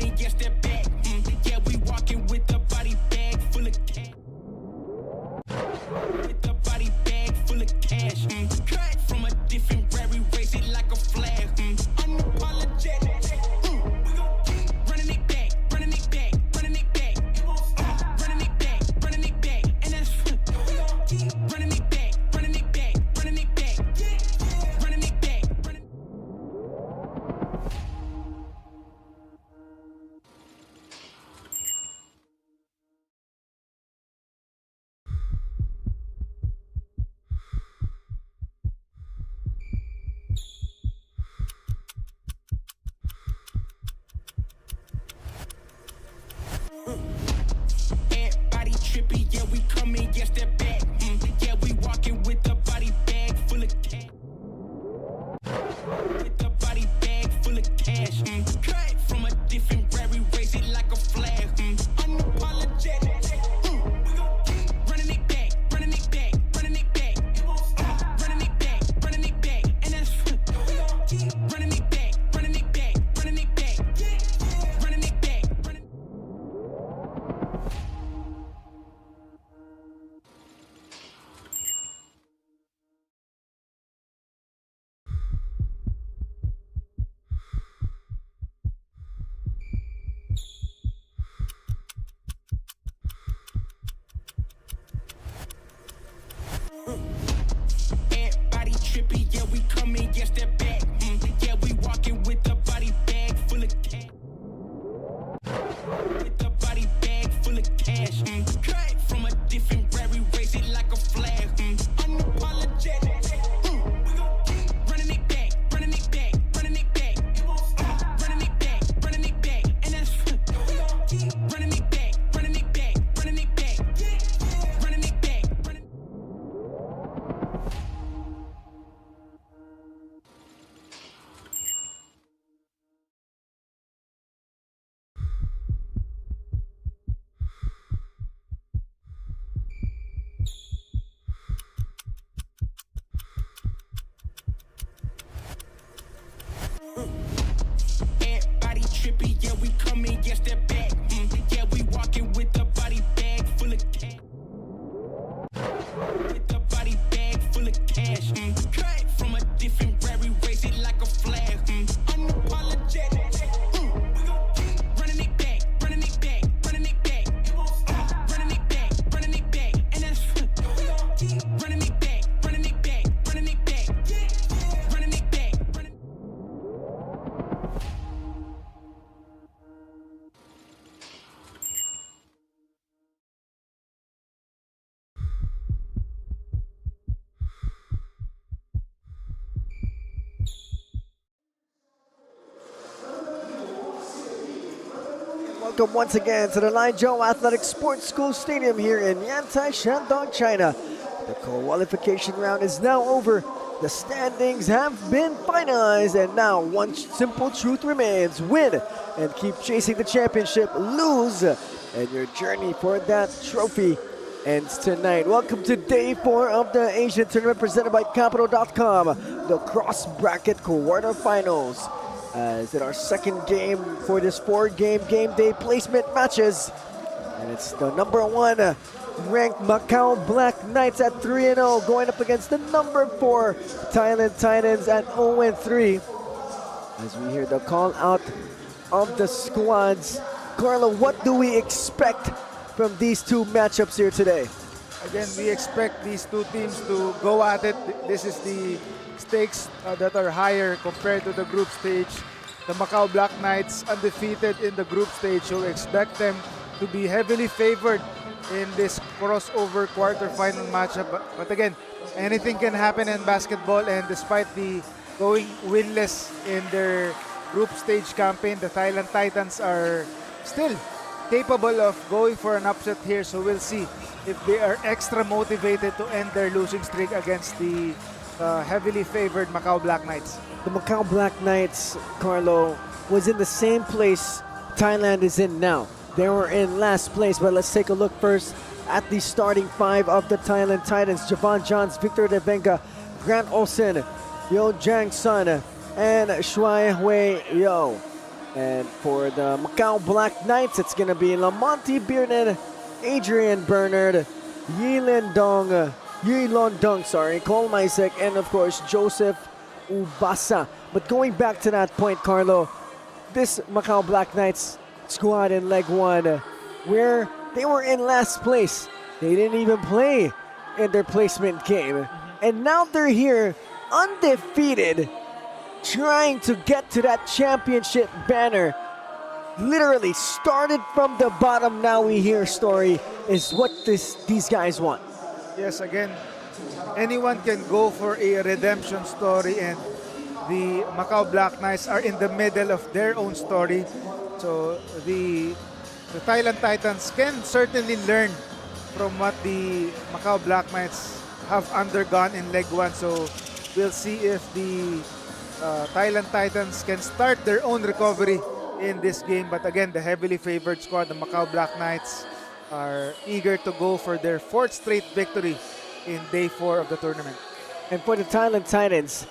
coming, yes, they're back. Yeah, we walking with the body bag full of cash. With the body bag full of cash. Cut from a different rare, we raise it like a flag. Unapologetic. We gon' keep running it back, running it back, running it back. It won't stop. Running it back, running it back. And that's we gon' keep running it back, running it back, running it back. Running it back, running. Everybody trippy, yeah, we coming, yes, they're back. Yeah, we walking with the body bag full of cash. With the body bag full of cash. Cut from a different rare, we raise it like a flag. Unapologetic. We gon' keep running it back, running it back, running it back. It won't stop. Running it back, running it back. And that's we gon' keep running it back, running it back, running it back. Running it back, running. Everybody trippy, yeah, we coming, yes, they're back. Yeah, we walking with the body bag full of cash. With the body bag full of cash. Cut from a different rare, we raise it like a flag. Unapologetic. We gon' keep running it back, running it back, running it back. It won't stop. Running it back, running it back. And that's we gon' keep running it back, running it back, running it back. Running it back, running. Everybody trippy, yeah, we coming, yes, they're back. Yeah, we walking with the body bag full of cash. With the body bag full of cash. Cut from a different rare, we raise it like a flag. Unapologetic. We gon' keep running it back, running it back, running it back. It won't stop. Running it back, running it back. And that's we gon' keep running it back, running it back, running it back. Running it back, running. Welcome once again to the Lanzhou Athletic Sports School Stadium here in Yantai, Shandong, China. The qualification round is now over. The standings have been finalized, and now one simple truth remains: win and keep chasing the championship, lose, and your journey for that trophy ends tonight. Welcome to day 4 of the Asian tournament presented by Capital.com, the cross-bracket quarterfinals. As in our second game for this 4-game game day placement matches. And it's the number 1 ranked Macau Black Knights at 3-0 going up against the number 4 Thailand Titans at 0-3. As we hear the call out of the squads. Carlo, what do we expect from these two matchups here today? Again, we expect these two teams to go at it. This is the stakes that are higher compared to the group stage. The Macau Black Knights undefeated in the group stage, so expect them to be heavily favored in this crossover quarterfinal matchup. But again, anything can happen in basketball, and despite the going winless in their group stage campaign, the Thailand Titans are still capable of going for an upset here, so we'll see if they are extra motivated to end their losing streak against the heavily favored Macau Black Knights. The Macau Black Knights, Carlo, was in the same place Thailand is in now. They were in last place, but let's take a look first at the starting 5 of the Thailand Titans. Javon Johns, Victor Devenga, Grant Olsen, Yo Jang Sun, and Shuai Hui Yo. And for the Macau Black Knights, it's going to be Lamonte Bearden, Adrian Bernard, Yilondong, Cole Maisek, and of course Joseph Ubasa. But going back to that point, Carlo, this Macau Black Knights squad in leg one, where they were in last place. They didn't even play in their placement game. And now they're here, undefeated, trying to get to that championship banner. Literally started from the bottom. Now we hear story is what these guys want. Yes, again, anyone can go for a redemption story, and the Macau Black Knights are in the middle of their own story. So the Thailand Titans can certainly learn from what the Macau Black Knights have undergone in leg one. So we'll see if the Thailand Titans can start their own recovery in this game. But again, the heavily favored squad, the Macau Black Knights, are eager to go for their 4th straight victory in day 4 of the tournament. And for the Thailand Titans,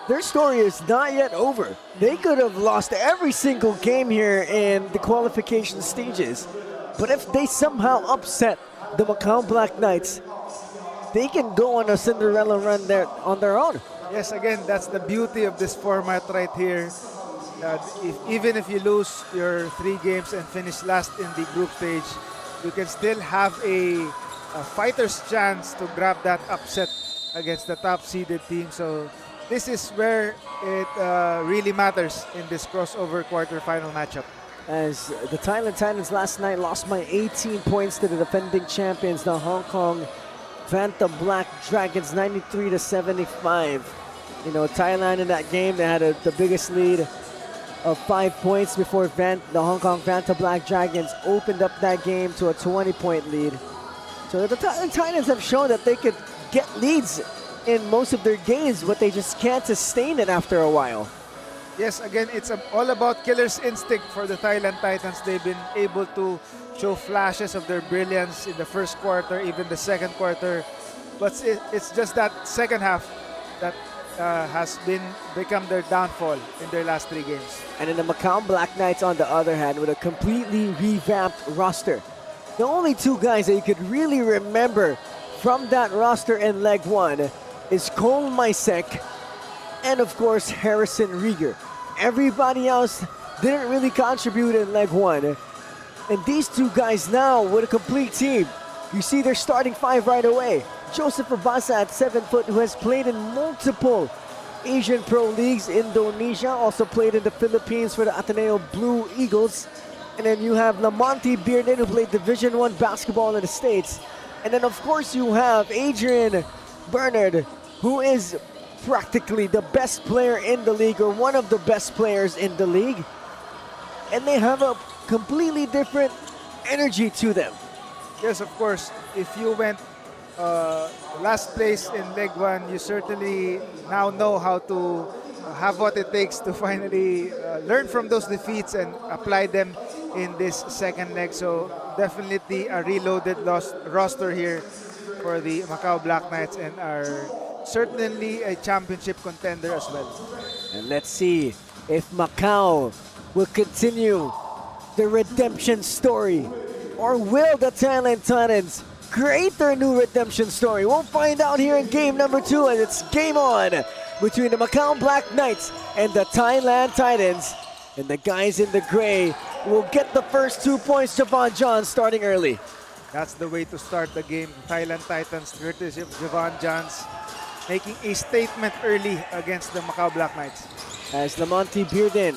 their story is not yet over. They could have lost every single game here in the qualification stages. But if they somehow upset the Macau Black Knights, they can go on a Cinderella run there on their own. Yes, again, that's the beauty of this format right here. Even if you lose your 3 games and finish last in the group stage, you can still have a fighter's chance to grab that upset against the top-seeded team. So this is where it really matters in this crossover quarterfinal matchup. As the Thailand Titans last night lost by 18 points to the defending champions, the Hong Kong Vanta Black Dragons, 93-75. You know, Thailand in that game, they had the biggest lead of 5 points before the Hong Kong Vanta Black Dragons opened up that game to a 20-point lead. So the Titans have shown that they could get leads in most of their games, but they just can't sustain it after a while. Yes, again, it's all about killer's instinct for the Thailand Titans. They've been able to show flashes of their brilliance in the first quarter, even the second quarter. But it's just that second half that has become their downfall in their last 3 games. And in the Macau Black Knights, on the other hand, with a completely revamped roster. The only 2 guys that you could really remember from that roster in leg 1 is Cole Maisek and, of course, Harrison Rieger. Everybody else didn't really contribute in leg 1. And these 2 guys now with a complete team. You see their starting 5 right away. Joseph Abasa at 7 foot, who has played in multiple Asian Pro Leagues. Indonesia, also played in the Philippines for the Ateneo Blue Eagles. And then you have Lamonte Bearden, who played Division I basketball in the States. And then, of course, you have Adrian Bernard, who is practically the best player in the league, or one of the best players in the league. And they have a completely different energy to them. Yes, of course. If you went last place in leg 1, you certainly now know how to have what it takes to finally learn from those defeats and apply them in this second leg. So definitely a reloaded roster here for the Macau Black Knights, and are certainly a championship contender as well. And let's see if Macau will continue the redemption story, or will the Thailand Titans create their new redemption story? We'll find out here in game number 2, and it's game on between the Macau Black Knights and the Thailand Titans. And the guys in the gray will get the first 2 points. Javon John starting early. That's the way to start the game. Thailand Titans, courtesy of Javon Johns, making a statement early against the Macau Black Knights. As Lamonte Bearden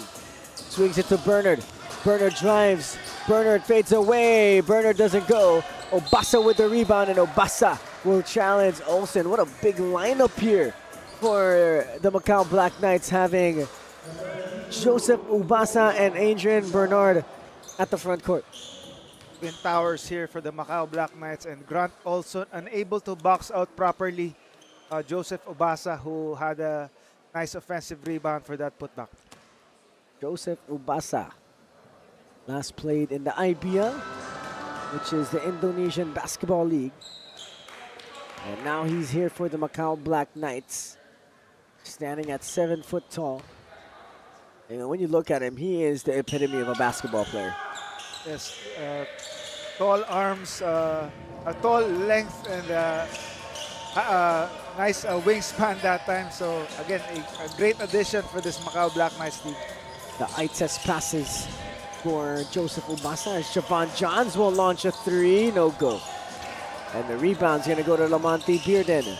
swings it to Bernard. Bernard drives. Bernard fades away. Bernard doesn't go. Obasa with the rebound, and Obasa will challenge Olsen. What a big lineup here for the Macau Black Knights, having Joseph Ubasa and Adrian Bernard at the front court. Twin towers here for the Macau Black Knights, and Grant Olson unable to box out properly Joseph Ubasa, who had a nice offensive rebound for that putback. Joseph Ubasa last played in the IBL, which is the Indonesian Basketball League. And now he's here for the Macau Black Knights, standing at 7 foot tall. And when you look at him, he is the epitome of a basketball player. Yes, tall arms, a tall length, and nice wingspan that time. So again, a great addition for this Macau Black Knights team. The eye test passes for Joseph Ubasa as Javon Johns will launch a three, no go. And the rebound's gonna go to Lamonte Bearden.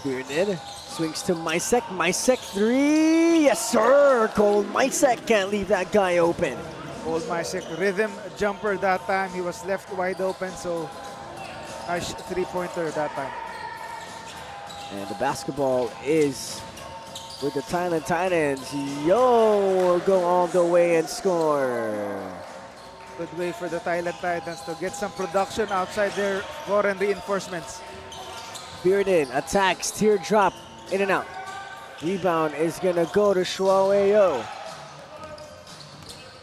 Bearden swings to Mysek. Mysek three, yes sir! Cole Mysek can't leave that guy open. Old Mysek rhythm jumper that time. He was left wide open, so nice three-pointer that time. And the basketball is with the Thailand Titans. Yo, go all the way and score. Good way for the Thailand Titans to get some production outside their foreign reinforcements. Bearden attacks, teardrop, in and out. Rebound is gonna go to Shuawei-Yo.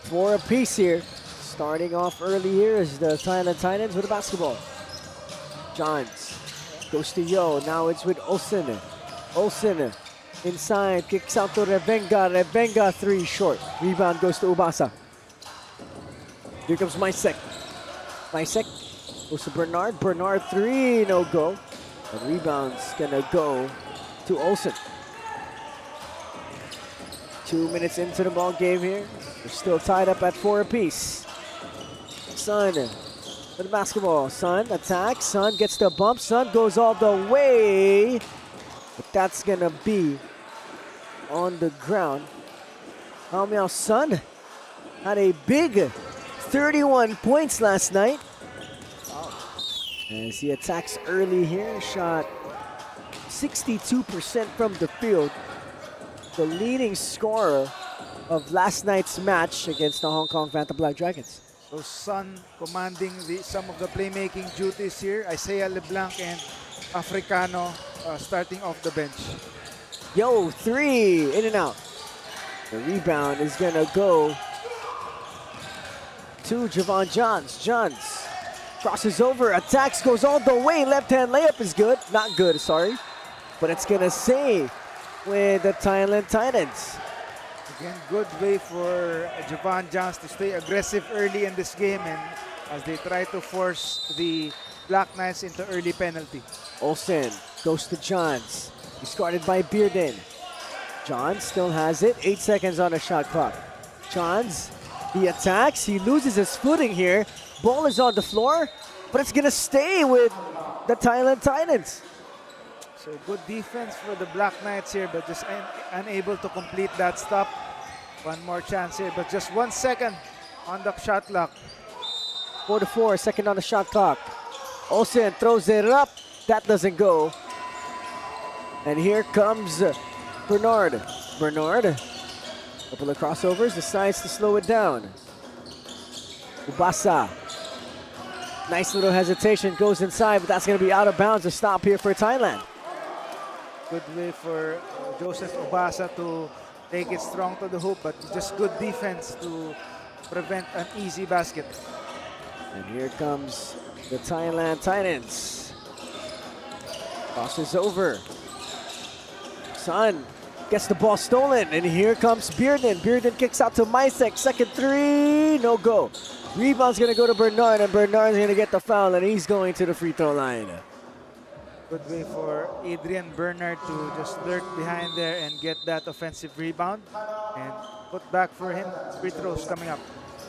4 apiece here. Starting off early here is the Thailand Titans with the basketball. Johns goes to Yo, now it's with Olsen. Olsen inside, kicks out to Revenga. Revenga three short. Rebound goes to Ubasa. Here comes Mysek. Mysek goes to Bernard. Bernard three, no go. And rebound's gonna go to Olsen. 2 minutes into the ball game here. We're still tied up at 4 apiece. Sun with the basketball. Sun attacks. Sun gets the bump. Sun goes all the way. But that's gonna be on the ground. Hao Miao Sun had a big 31 points last night. As he attacks early here, shot 62% from the field. The leading scorer of last night's match against the Hong Kong Phantom Black Dragons. So Sun commanding some of the playmaking duties here. Isaiah LeBlanc and Africano starting off the bench. Yo, three, in and out. The rebound is gonna go to Javon Johns. Johns crosses over, attacks, goes all the way. Left-hand layup is good. Not good, sorry. But it's gonna stay with the Thailand Titans. Again, good way for Javon Johns to stay aggressive early in this game, and as they try to force the Black Knights into early penalty. Olsen goes to Johns. He's guarded by Bearden. Johns still has it. 8 seconds on the shot clock. Johns, he attacks. He loses his footing here. Ball is on the floor, but it's going to stay with the Thailand Titans. So good defense for the Black Knights here, but just unable to complete that stop. One more chance here, but just 1 second on the shot clock. 4-4, second on the shot clock. Olsen throws it up. That doesn't go. And here comes Bernard. Bernard, couple of crossovers, decides to slow it down. Ubasa, nice little hesitation, goes inside, but that's going to be out of bounds. A stop here for Thailand. Good way for Joseph Ubasa to take it strong to the hoop, but just good defense to prevent an easy basket. And here comes the Thailand Titans. Crosses over. Sun gets the ball stolen, and here comes Bearden. Bearden kicks out to Mysek. Second three, no go. Rebound's gonna go to Bernard, and Bernard's gonna get the foul, and he's going to the free throw line. Good way for Adrian Bernard to just lurk behind there and get that offensive rebound and put back for him. Free throws coming up.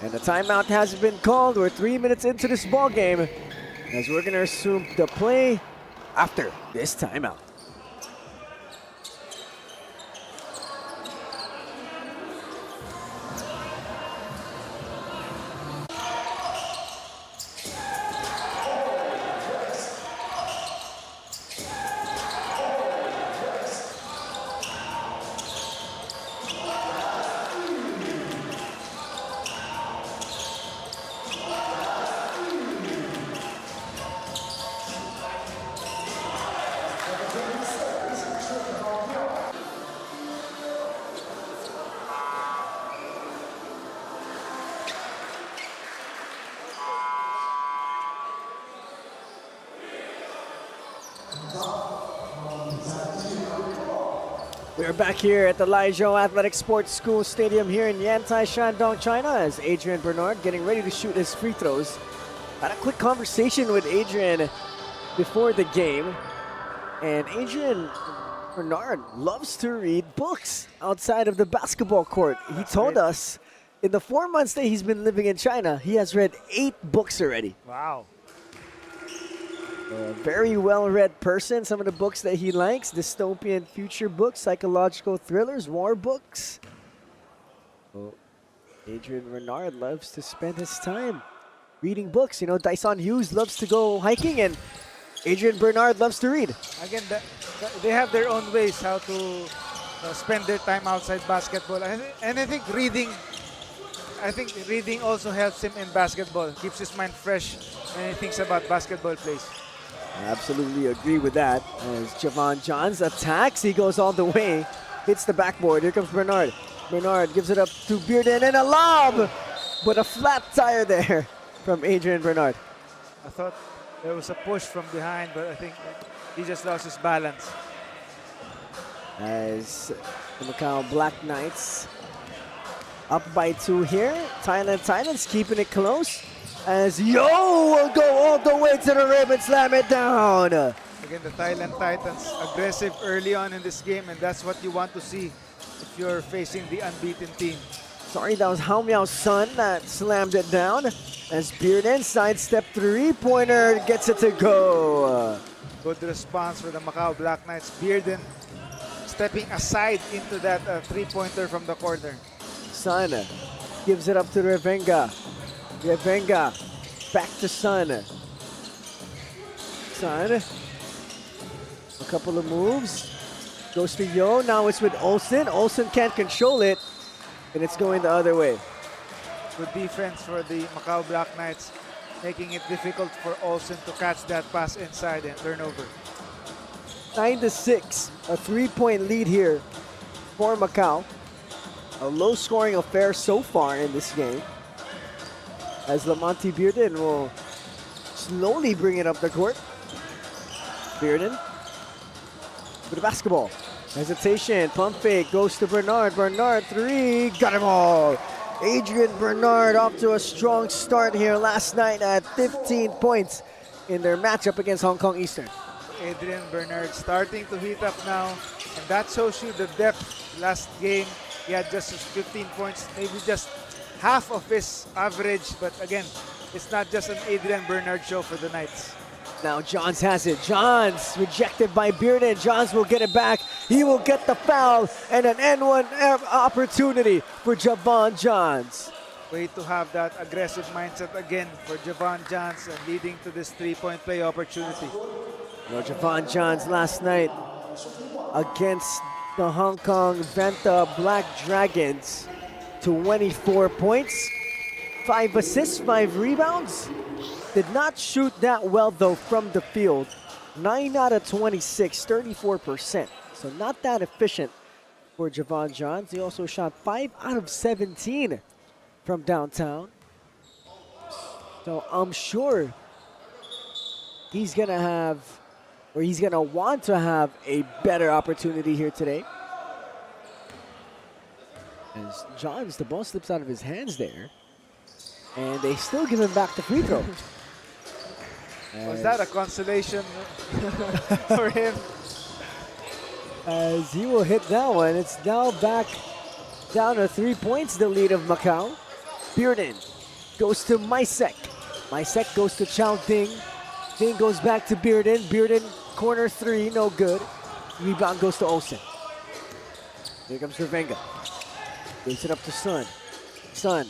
And the timeout has been called. We're 3 minutes into this ball game, as we're gonna resume the play after this timeout. We're back here at the Laizhou Athletic Sports School Stadium here in Yantai, Shandong, China, as Adrian Bernard getting ready to shoot his free throws. Had a quick conversation with Adrian before the game, and Adrian Bernard loves to read books outside of the basketball court. He told us in the 4 months that he's been living in China, he has read 8 books already. Wow. A very well-read person. Some of the books that he likes: dystopian future books, psychological thrillers, war books. Well, Adrian Bernard loves to spend his time reading books. You know, Dyson Hughes loves to go hiking, and Adrian Bernard loves to read. Again, they have their own ways how to spend their time outside basketball. And I think reading also helps him in basketball. Keeps his mind fresh when he thinks about basketball plays. I absolutely agree with that. As Javon Johns attacks, he goes all the way, hits the backboard. Here comes Bernard. Bernard gives it up to Bearden, and a lob, but a flat tire there from Adrian Bernard. I thought there was a push from behind, but I think he just lost his balance. As the MACAU Black Knights up by 2 here. Titans keeping it close. As Yo will go all the way to the rim and slam it down. Again, the Thailand Titans aggressive early on in this game, and that's what you want to see if you're facing the unbeaten team. Sorry, that was Hao Miao's son that slammed it down. As Bearden sidestep 3-pointer gets it to go. Good response for the MACAU Black Knights. Bearden stepping aside into that 3-pointer from the corner. Sun gives it up to Revenga. Revenga back to Sun. Sun, a couple of moves. Goes to Yo, now it's with Olsen. Olsen can't control it, and it's going the other way. Good defense for the MACAU Black Knights, making it difficult for Olsen to catch that pass inside and turnover. 9-6, a 3-point lead here for MACAU. A low-scoring affair so far in this game, as Lamonte Bearden will slowly bring it up the court. Bearden with the basketball. Hesitation, pump fake, goes to Bernard. Bernard 3, got him all. Adrian Bernard off to a strong start here last night at 15 points in their matchup against Hong Kong Eastern. Adrian Bernard starting to heat up now, and that shows you the depth. Last game, he had just 15 points, maybe just half of his average, but again, it's not just an Adrian Bernard show for the Knights. Now Johns has it. Johns rejected by Bearden. Johns will get it back. He will get the foul and an N1 opportunity for Javon Johns. Way to have that aggressive mindset again for Javon Johns and leading to this 3-point play opportunity. Well, Javon Johns last night against the Hong Kong Vanta Black Dragons, 24 points, 5 assists, 5 rebounds. Did not shoot that well though from the field. 9 out of 26, 34%. So not that efficient for Javon Johns. He also shot 5 out of 17 from downtown. So I'm sure he's gonna have, or he's gonna want to have, a better opportunity here today. As Johns, the ball slips out of his hands there, and they still give him back the free throw. Was that a consolation for him? As he will hit that one. It's now back down to 3 points, the lead of MACAU. Bearden goes to Mysek. Mysek goes to Chao Ding. Ding goes back to Bearden. Bearden, corner 3, no good. Rebound goes to Olsen. Here comes Revenga. Gives it up to Sun. Sun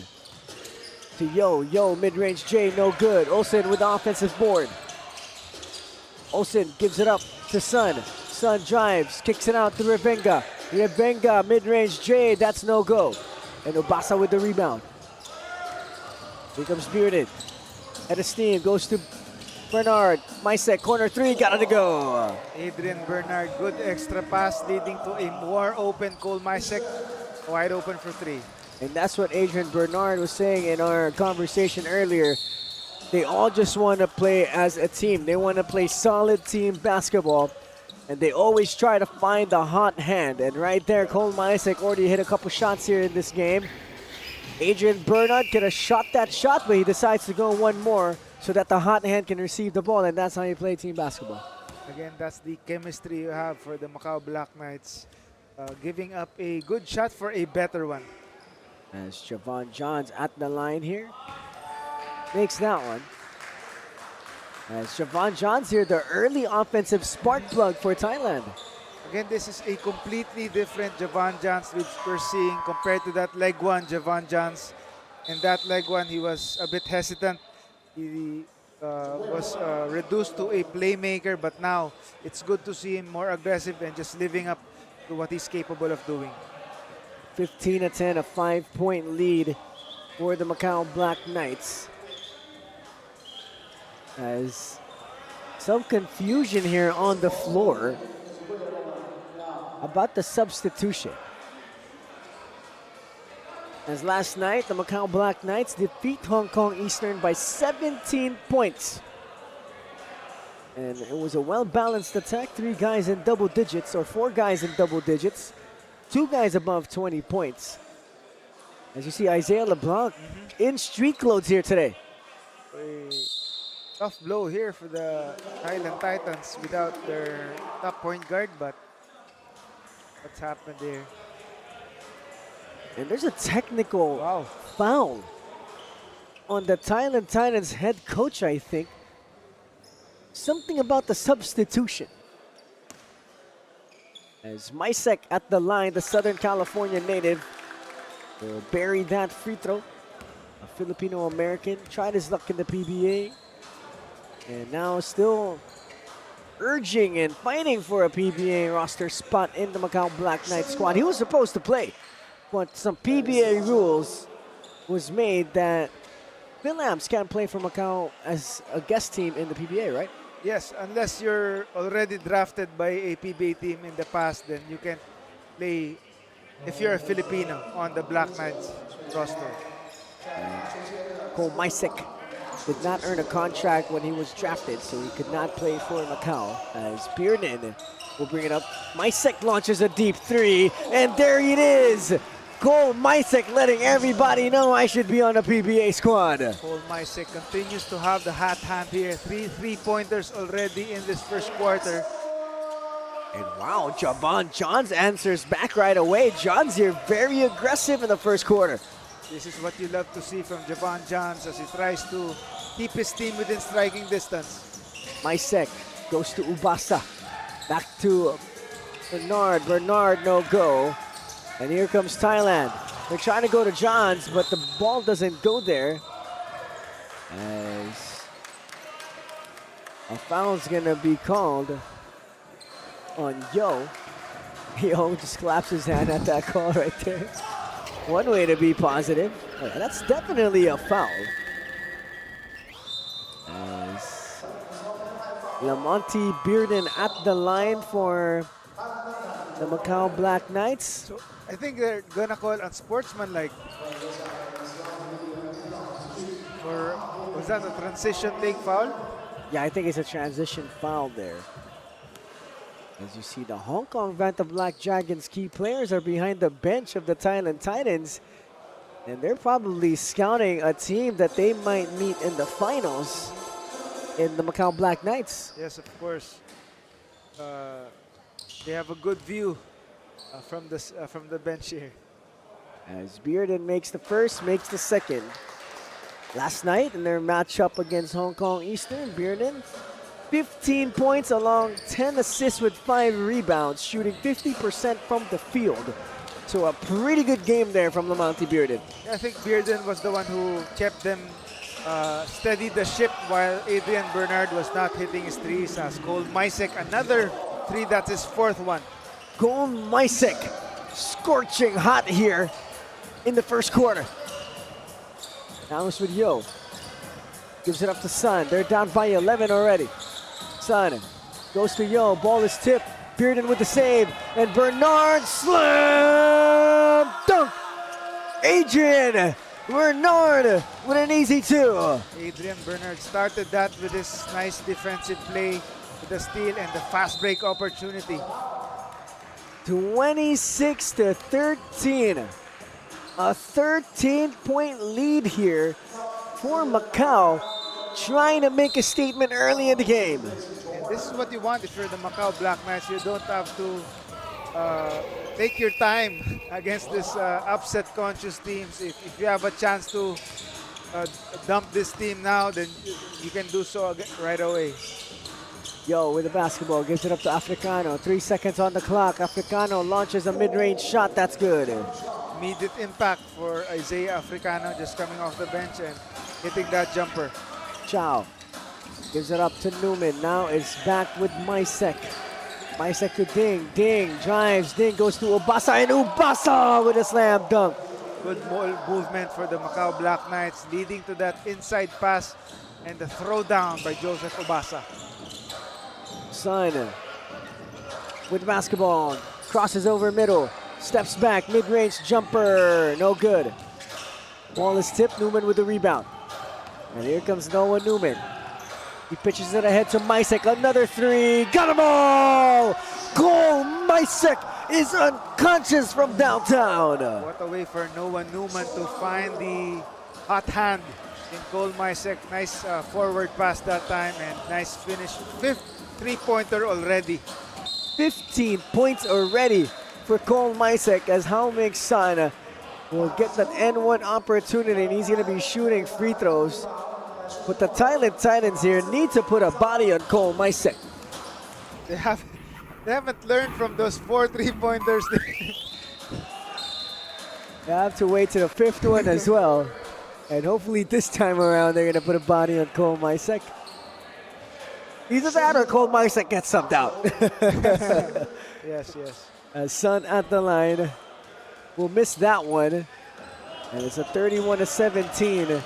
to Yo. Yo, mid-range J, no good. Olsen with the offensive board. Olsen gives it up to Sun. Sun drives, kicks it out to Revenga. Revenga, mid-range J, that's no go. And Obasa with the rebound. Here comes Bearden. Head of steam, goes to Bernard. Mysek, corner 3, got it to go. Adrian Bernard, good extra pass leading to a more open Cole Mysek, wide open for 3. And that's what Adrian Bernard was saying in our conversation earlier. They all just want to play as a team. They want to play solid team basketball. And they always try to find the hot hand. And right there, Cole Maisek already hit a couple shots here in this game. Adrian Bernard could have shot that shot, but he decides to go one more so that the hot hand can receive the ball, and that's how you play team basketball. Again, that's the chemistry you have for the Macau Black Knights. Giving up a good shot for a better one. As Javon Johns at the line here. Makes that one. As Javon Johns here, the early offensive spark plug for Thailand. Again, this is a completely different Javon Johns which we're seeing compared to that leg one Javon Johns. In that leg one, he was a bit hesitant. He was reduced to a playmaker, but now it's good to see him more aggressive and just living up to what he's capable of doing. 15-10, a 5-point lead for the Macau Black Knights. As some confusion here on the floor about the substitution. As last night, the Macau Black Knights defeat Hong Kong Eastern by 17 points. And it was a well-balanced attack. 3 guys in double digits, or 4 guys in double digits. 2 guys above 20 points. As you see, Isaiah LeBlanc in street clothes here today. A tough blow here for the Thailand Titans without their top point guard, but what's happened there? And there's a technical Wow. foul on the Thailand Titans head coach, I think. Something about the substitution. As Maisek at the line, the Southern California native, will bury that free throw. A Filipino-American, tried his luck in the PBA. And now still urging and fighting for a PBA roster spot in the Macau Black Knight squad. He was supposed to play, but some PBA rules was made that Philams can't play for Macau as a guest team in the PBA, right? Yes, unless you're already drafted by a PBA team in the past, then you can play if you're a Filipino on the Black Knights roster. Cole Maisek did not earn a contract when he was drafted, so he could not play for Macau. As Bearden will bring it up. Maisek launches a deep 3, and there it is! Cole Maisek letting everybody know I should be on the PBA squad. Cole Maisek continues to have the hot hand here. 3 3-pointers already in this first quarter. And wow, Javon Johns answers back right away. Johns here very aggressive in the first quarter. This is what you love to see from Javon Johns as he tries to keep his team within striking distance. Maisek goes to Ubasa. Back to Bernard. Bernard no go. And here comes Thailand. They're trying to go to Johns, but the ball doesn't go there. As a foul's gonna be called on Yo. Yo just claps his hand at that call right there. One way to be positive. Oh, yeah, that's definitely a foul. As Lamonte Bearden at the line for the Macau Black Knights. So I think they're gonna call unsportsmanlike. Or was that a transition take foul? Yeah, I think it's a transition foul there. As you see, the Hong Kong Vanta Black Dragons key players are behind the bench of the Thailand Titans. And they're probably scouting a team that they might meet in the finals in the Macau Black Knights. Yes, of course. They have a good view from the bench here. As Bearden makes the first, makes the second. Last night in their matchup against Hong Kong Eastern, Bearden 15 points along 10 assists with 5 rebounds, shooting 50% from the field. So a pretty good game there from Lamonte Bearden. I think Bearden was the one who kept them steady the ship while Adrian Bernard was not hitting his threes. As Cole Maisek, another 3, that's his 4th one. Cole Maisek scorching hot here in the first quarter. Now it's with Yo. Gives it up to Sun. They're down by 11 already. Sun goes to Yo. Ball is tipped. Bearden with the save. And Bernard slam dunk. Adrian Bernard with an easy 2. Adrian Bernard started that with his nice defensive play. with the steal and the fast break opportunity. 26-13. A 13-point lead here for Macau, trying to make a statement early in the game. And this is what you want if you're the Macau Black Knights. You don't have to take your time against this upset-conscious teams. If you have a chance to dump this team now, then you can do so right away. Yo, with the basketball, gives it up to Africano. 3 seconds on the clock. Africano launches a mid-range shot. That's good. Immediate impact for Isaiah Africano, just coming off the bench and hitting that jumper. Chow gives it up to Newman. Now it's back with Maisek. Maisek to Ding. Ding drives. Ding goes to Ubasa, and Ubasa with a slam dunk. Good movement for the Macau Black Knights, leading to that inside pass and the throwdown by Joseph Ubasa. Sun with basketball. Crosses over middle. Steps back. Mid-range jumper. No good. Ball is tipped. Newman with the rebound. And here comes Noah Newman. He pitches it ahead to Maisek. Another three. Got them all! Goal! Maisek is unconscious from downtown. What a way for Noah Newman to find the hot hand in Cole Maisek. Nice forward pass that time and nice finish. Fifth three-pointer already. 15 points already for Cole Maisek as Haoming San will get that N1 opportunity, and he's going to be shooting free throws. But the Thailand Titans here need to put a body on Cole Maisek. They haven't learned from those 4 3-pointers. They have to wait to the 5th one as well. And hopefully this time around they're going to put a body on Cole Maisek. Either that or Cole Maisek gets subbed out. Yes, yes. Sun at the line will miss that one. And it's a 31-17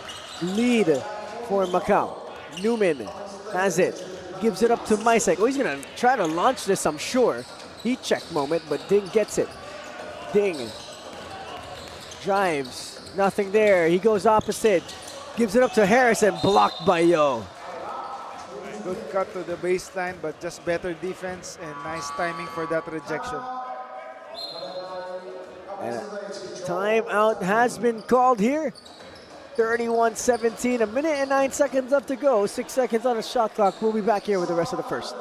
lead for Macau. Newman has it. Gives it up to Maisek. Oh, he's going to try to launch this, I'm sure. Heat check moment, but Ding gets it. Ding drives. Nothing there. He goes opposite. Gives it up to Harrison. Blocked by Yo. Good cut to the baseline, but just better defense and nice timing for that rejection. And timeout has been called here. 31-17, a minute and 9 seconds left to go. 6 seconds on the shot clock. We'll be back here with the rest of the first.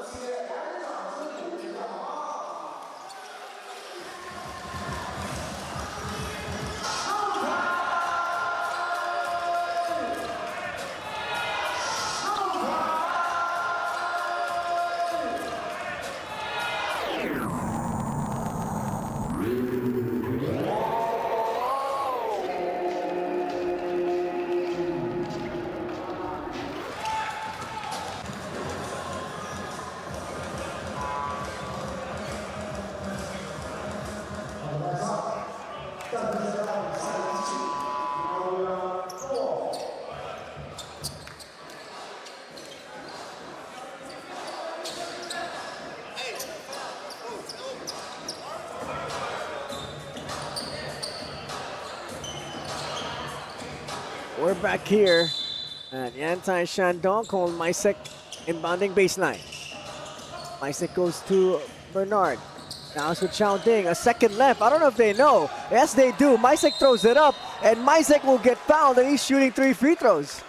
We're back here at YANTAI Shandong. Cole Maisek inbounding baseline. Maisek goes to Bernard. Now it's with Chao Ding. A second left. I don't know if they know. Yes, they do. Maisek throws it up, and Maisek will get fouled, and he's shooting 3 free throws.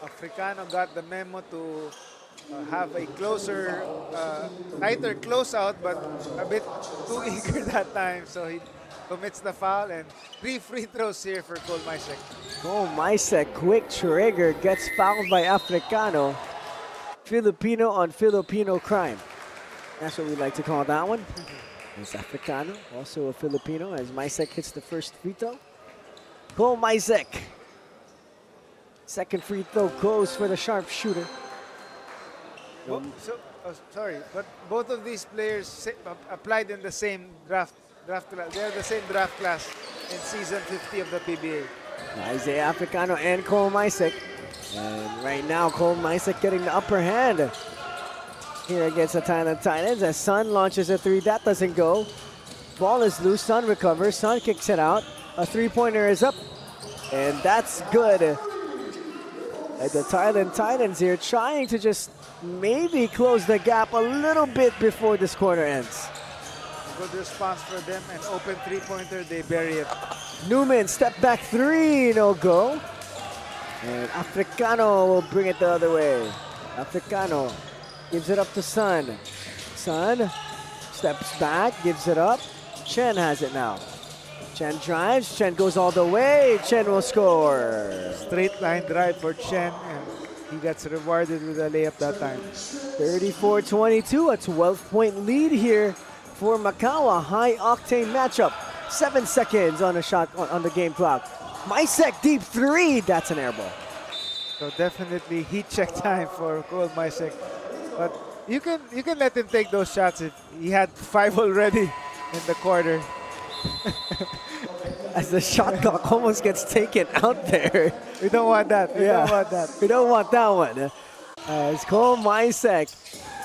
Africano got the memo to have a closer, tighter closeout, but a bit too eager that time. So he commits the foul, and 3 free throws here for Cole Maisek. Cole Maisek, quick trigger, gets fouled by Africano. Filipino on Filipino crime. That's what we like to call that one. It's Africano, also a Filipino, as Maisek hits the first free throw. Cole Maisek. Second free throw goes for the sharpshooter. Sorry, but both of these players applied in the same draft class. They're the same draft class in season 50 of the PBA. Isaiah Africano and Cole Maisek. And right now, Cole Maisek getting the upper hand here against the Thailand Titans as Sun launches a 3. That doesn't go. Ball is loose. Sun recovers. Sun kicks it out. A 3-pointer is up. And that's good The Thailand Titans here trying to just maybe close the gap a little bit before this quarter ends. Good response for them, and open three-pointer, they bury it. Newman, step back three, no go. And Africano will bring it the other way. Africano gives it up to Sun. Sun steps back, gives it up. Chen has it now. Chen drives, Chen goes all the way, Chen will score. Straight line drive for Chen, and he gets rewarded with a layup that time. 34-22, a 12-point lead here for Macau, a high-octane matchup. 7 seconds on a shot on the game clock. Mysek deep three, that's an air ball. So definitely heat check time for Cole Mysek. But you can let him take those shots if he had 5 already in the quarter. As the shot clock almost gets taken out there. We don't want that. We don't want that. We don't want that one. As Cole Mysek,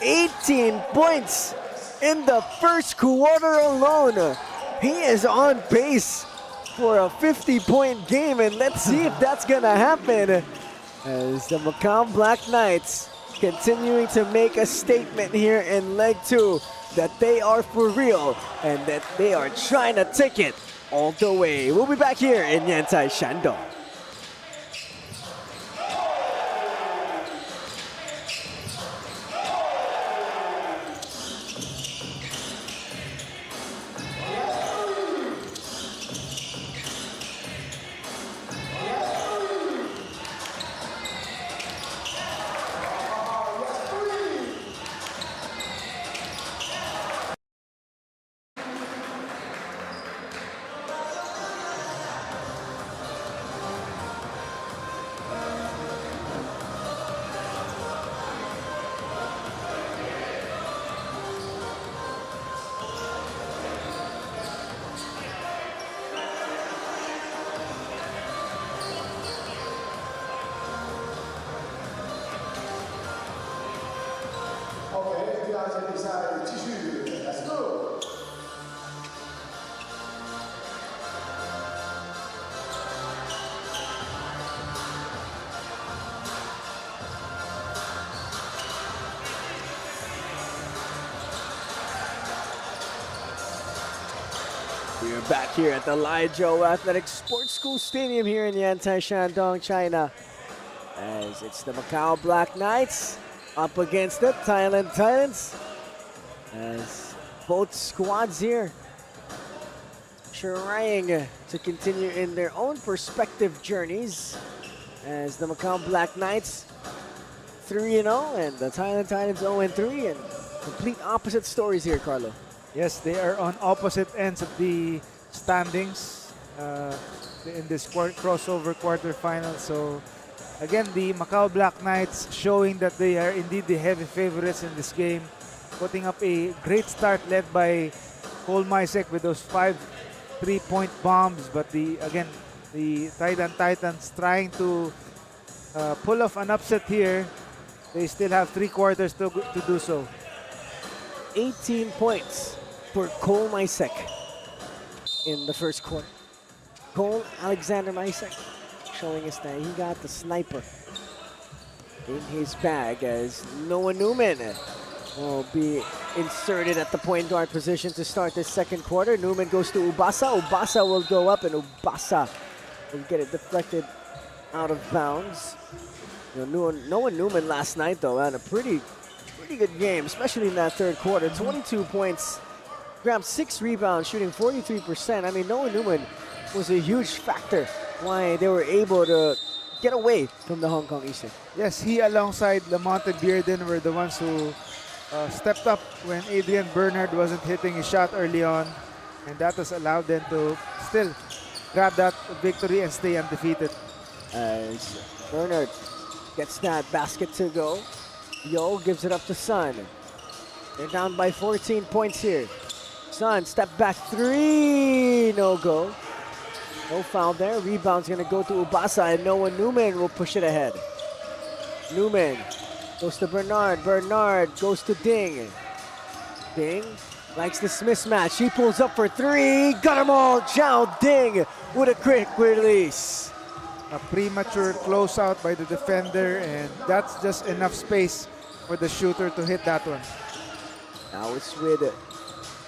18 points in the first quarter alone. He is on pace for a 50-point game, and let's see if that's gonna happen. As the Macau Black Knights continuing to make a statement here in leg 2 that they are for real and that they are trying to take it all the way. We'll be back here in YANTAI Shandong. We are back here at the Lijo Athletic Sports School Stadium here in Yantai, Shandong, China. As it's the Macau Black Knights up against the Thailand Titans. As both squads here trying to continue in their own perspective journeys. As the Macau Black Knights 3-0 and the Thailand Titans 0-3, and complete opposite stories here, Carlo. Yes, they are on opposite ends of the standings in this crossover quarterfinal. So again, the Macau Black Knights showing that they are indeed the heavy favorites in this game, putting up a great start led by Cole Mysek with those 5 3-point bombs. But the Thailand Titans trying to pull off an upset here. They still have 3 quarters to do so. 18 points for Cole Mysek in the first quarter. Cole Alexander Mysek showing us that he got the sniper in his bag, as Noah Newman will be inserted at the point guard position to start this second quarter. Newman goes to Ubasa. Ubasa will go up, and Ubasa will get it deflected out of bounds. Noah Newman last night, though, had a pretty good game, especially in that third quarter. 22 points, grabbed 6 rebounds, shooting 43%. I mean, Noah Newman was a huge factor why they were able to get away from the Hong Kong Eastern. Yes, he alongside Lamonte Bearden were the ones who stepped up when Adrian Bernard wasn't hitting his shot early on, and that has allowed them to still grab that victory and stay undefeated. As Bernard gets that basket to go. Yo gives it up to Sun. They're down by 14 points here. Sun, step back 3, no go. No foul there. Rebound's gonna go to Ubasa, and Noah Newman will push it ahead. Newman goes to Bernard. Bernard goes to Ding. Ding likes this mismatch. He pulls up for 3. Got them all. Zhao Ding with a quick release. a premature closeout by the defender, and that's just enough space for the shooter to hit that one. Now it's with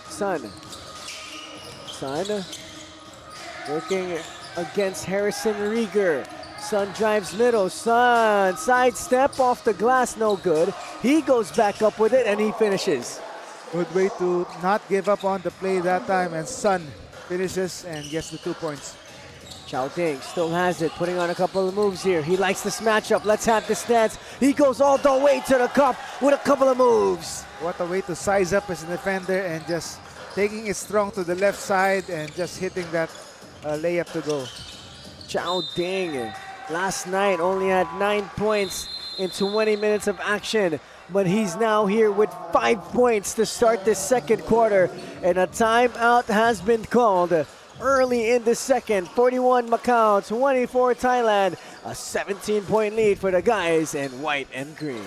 Sun. Sun working against Harrison Rieger. Sun drives middle. Sun sidestep off the glass, no good. He goes back up with it and he finishes. Good way to not give up on the play that time, and Sun finishes and gets the 2 points. Chao Ding still has it, putting on a couple of moves here. He likes this matchup. Let's have this dance. He goes all the way to the cup with a couple of moves. What a way to size up as a defender and just taking it strong to the left side and just hitting that layup to go. Chao Ding last night only had 9 points in 20 minutes of action, but he's now here with 5 points to start this second quarter, and a timeout has been called early in the second. 41 Macau, 24 Thailand, a 17-point lead for the guys in white and green.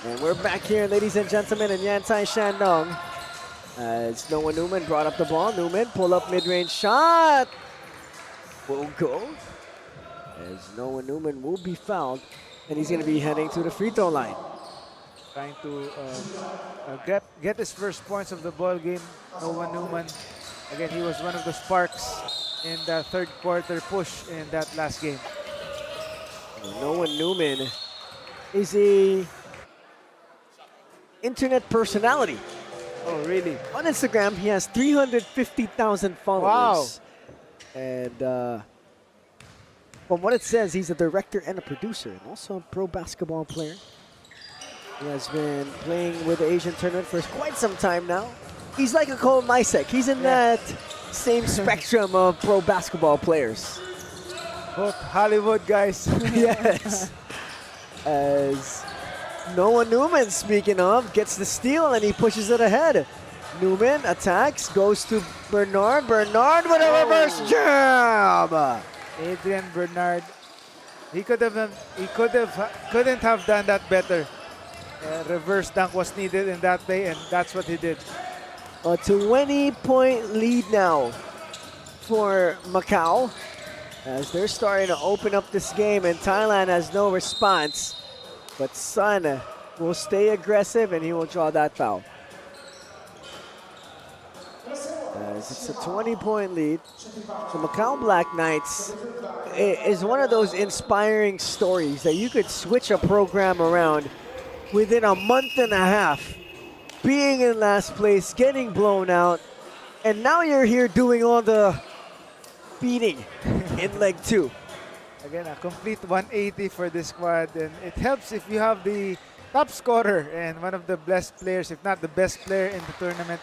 And we're back here, ladies and gentlemen, in Yantai Shandong. As Noah Newman brought up the ball. Newman, pull up mid-range shot. Will go. As Noah Newman will be fouled. And he's going to be heading to the free throw line. Trying to get his first points of the ball game, Noah Newman. Again, he was one of the sparks in the third quarter push in that last game. Noah Newman is a internet personality. Oh, really? On Instagram, he has 350,000 followers. Wow. And from what it says, he's a director and a producer, and also a pro basketball player. He has been playing with the Asian tournament for quite some time now. He's like a Cole Mysek. He's in that same spectrum of pro basketball players. Both Hollywood guys. Yes. As Noah Newman, speaking of, gets the steal and he pushes it ahead. Newman attacks, goes to Bernard. Bernard with a reverse jam. Adrian Bernard, couldn't have done that better. Reverse dunk was needed in that play, and that's what he did. A 20-point lead now for Macau, as they're starting to open up this game, and Thailand has no response. But Sun will stay aggressive, and he will draw that foul. As it's a 20-point lead. The Macau Black Knights is one of those inspiring stories that you could switch a program around within a month and a half. Being in last place, getting blown out, and now you're here doing all the beating in leg 2. Again, a complete 180 for this squad, and it helps if you have the top scorer and one of the best players, if not the best player in the tournament,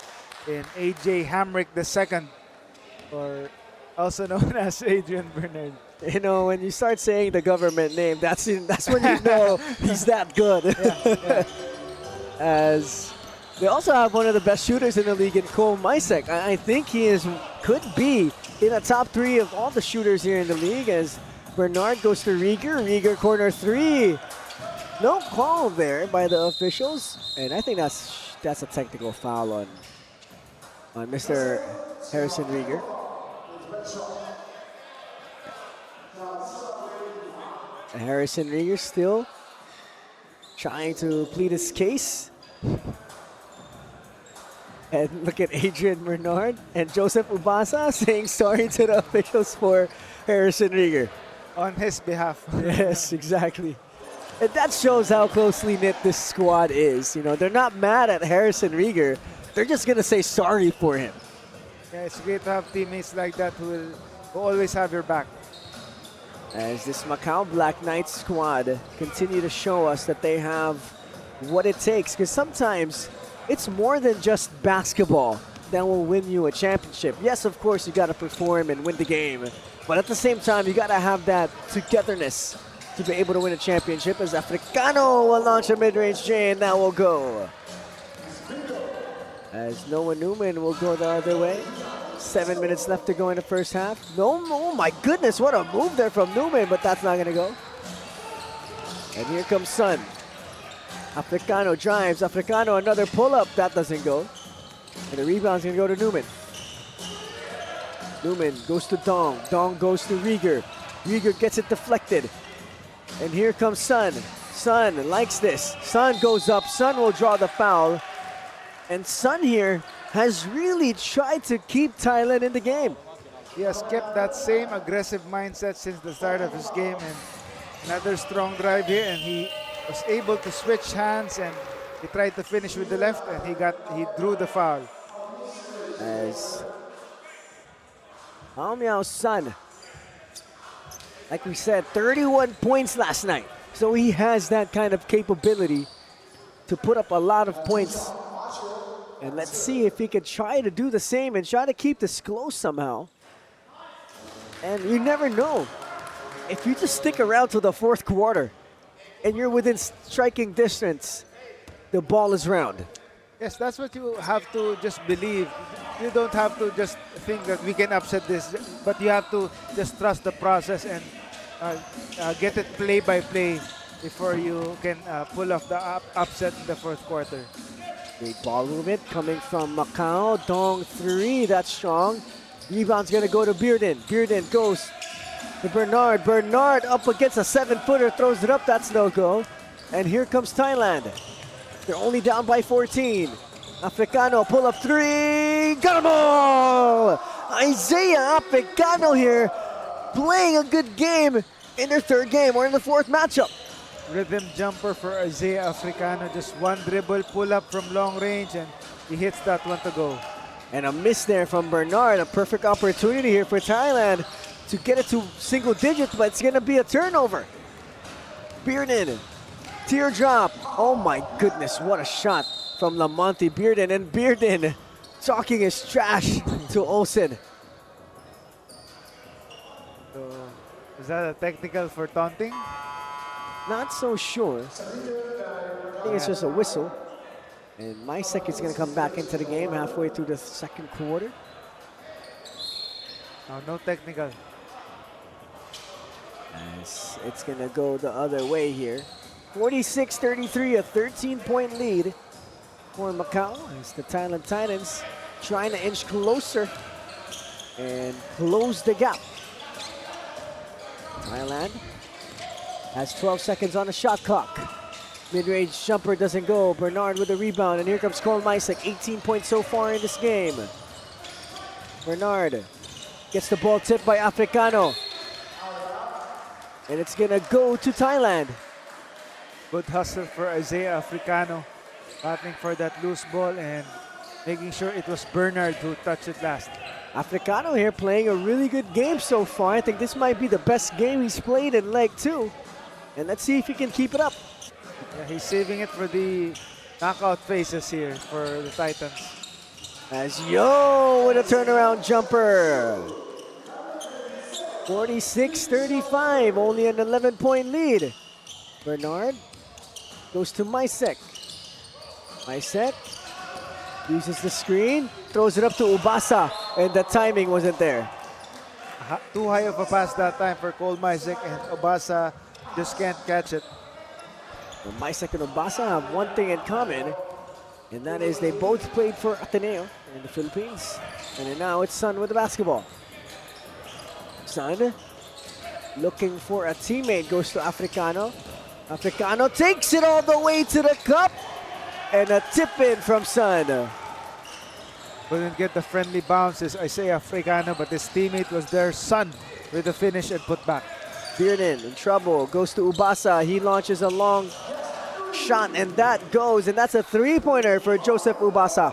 in AJ Hamrick II, or also known as Adrian Bernard. You know, when you start saying the government name, that's when you know he's that good. Yeah. As they also have one of the best shooters in the league in Cole Mysek. I think he could be in the top 3 of all the shooters here in the league, as Bernard goes to Rieger. Rieger corner 3. No call there by the officials, and I think that's a technical foul on Mr. Harrison Rieger. Harrison Rieger still trying to plead his case. And look at Adrian Bernard and Joseph Ubasa saying sorry to the officials for Harrison Rieger. On his behalf. Yes, exactly. And that shows how closely knit this squad is. You know, they're not mad at Harrison Rieger. They're just going to say sorry for him. Yeah, it's great to have teammates like that who always have your back. As this Macau Black Knights squad continue to show us that they have what it takes, because sometimes it's more than just basketball that will win you a championship. Yes, of course, you got to perform and win the game, but at the same time, you got to have that togetherness to be able to win a championship. As Africano will launch a mid-range J, and that will go. As Noah Newman will go the other way. 7 minutes left to go in the first half. No, oh my goodness, what a move there from Newman, but that's not gonna go. And here comes Sun. Africano drives, Africano another pull-up, that doesn't go. And the rebound's gonna go to Newman. Newman goes to Dong, Dong goes to Rieger. Rieger gets it deflected. And here comes Sun. Sun likes this. Sun goes up, Sun will draw the foul. And Sun here has really tried to keep Thailand in the game. He has kept that same aggressive mindset since the start of his game, and another strong drive here, and he was able to switch hands, and he tried to finish with the left, and he drew the foul. As Miao Sun, like we said, 31 points last night. So he has that kind of capability to put up a lot of points. And let's see if he could try to do the same and try to keep this close somehow. And you never know. If you just stick around to the fourth quarter and you're within striking distance, the ball is round. Yes, that's what you have to just believe. You don't have to just think that we can upset this, but you have to just trust the process and get it play by play before you can pull off the upset in the fourth quarter. Great ball movement coming from Macau. Dong 3, that's strong. Rebound's gonna go to Bearden. Bearden goes to Bernard. Bernard up against a 7-footer, throws it up, that's no go. And here comes Thailand. They're only down by 14. Africano pull up 3, got 'em all! Isaiah Africano here playing a good game in their third game or in the fourth matchup. Rhythm jumper for Isaiah Africano. Just one dribble, pull up from long range, and he hits that one to go. And a miss there from Bernard. A perfect opportunity here for Thailand to get it to single digits, but it's going to be a turnover. Bearden, teardrop. Oh my goodness, what a shot from Lamonte Bearden. And Bearden talking his trash to Olsen. So, is that a technical for taunting? Not so sure. I think it's just a whistle. And Mysek is going to come back into the game halfway through the second quarter. No technical. As it's going to go the other way here. 46-33, a 13-point lead for Macau as the Thailand Titans trying to inch closer and close the gap. Thailand has 12 seconds on the shot clock. Mid-range jumper doesn't go. Bernard with the rebound, and here comes Cole Mysek, 18 points so far in this game. Bernard gets the ball tipped by Africano. And it's gonna go to Thailand. Good hustle for Isaiah Africano. Battling for that loose ball and making sure it was Bernard who touched it last. Africano here playing a really good game so far. I think this might be the best game he's played in leg 2. And let's see if he can keep it up. Yeah, he's saving it for the knockout phases here for the Titans. As Yo with a turnaround jumper. 46-35, only an 11-point lead. Bernard goes to Mysek. Mysek uses the screen, throws it up to Ubasa, and the timing wasn't there. Too high of a pass that time for Cole Mysek, and Ubasa just can't catch it. Well, Mysek and Ubasa have one thing in common, and that is they both played for Ateneo in the Philippines. And then now it's Sun with the basketball. Sun looking for a teammate, goes to Africano. Africano takes it all the way to the cup, and a tip in from Sun. Couldn't get the friendly bounces, Isaiah Africano, but his teammate was there, Sun, with the finish and put back. Bearden in trouble, goes to Ubasa. He launches a long shot, and that goes, and that's a three-pointer for Joseph Ubasa.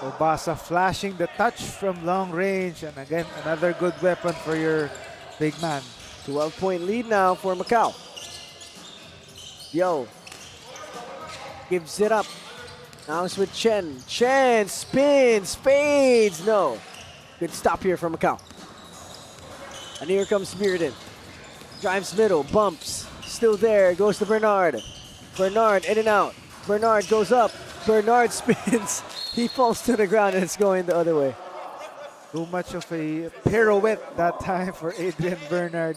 Obasa flashing the touch from long range, and again another good weapon for your big man. 12-point lead now for MACAU. Yo gives it up. Now it's with Chen. Chen spins, fades. No. Good stop here from MACAU. And here comes Bearden. Drives middle, bumps. Still there. Goes to Bernard. Bernard in and out. Bernard goes up. Bernard spins. He falls to the ground and it's going the other way. Too much of a pirouette that time for Adrian Bernard.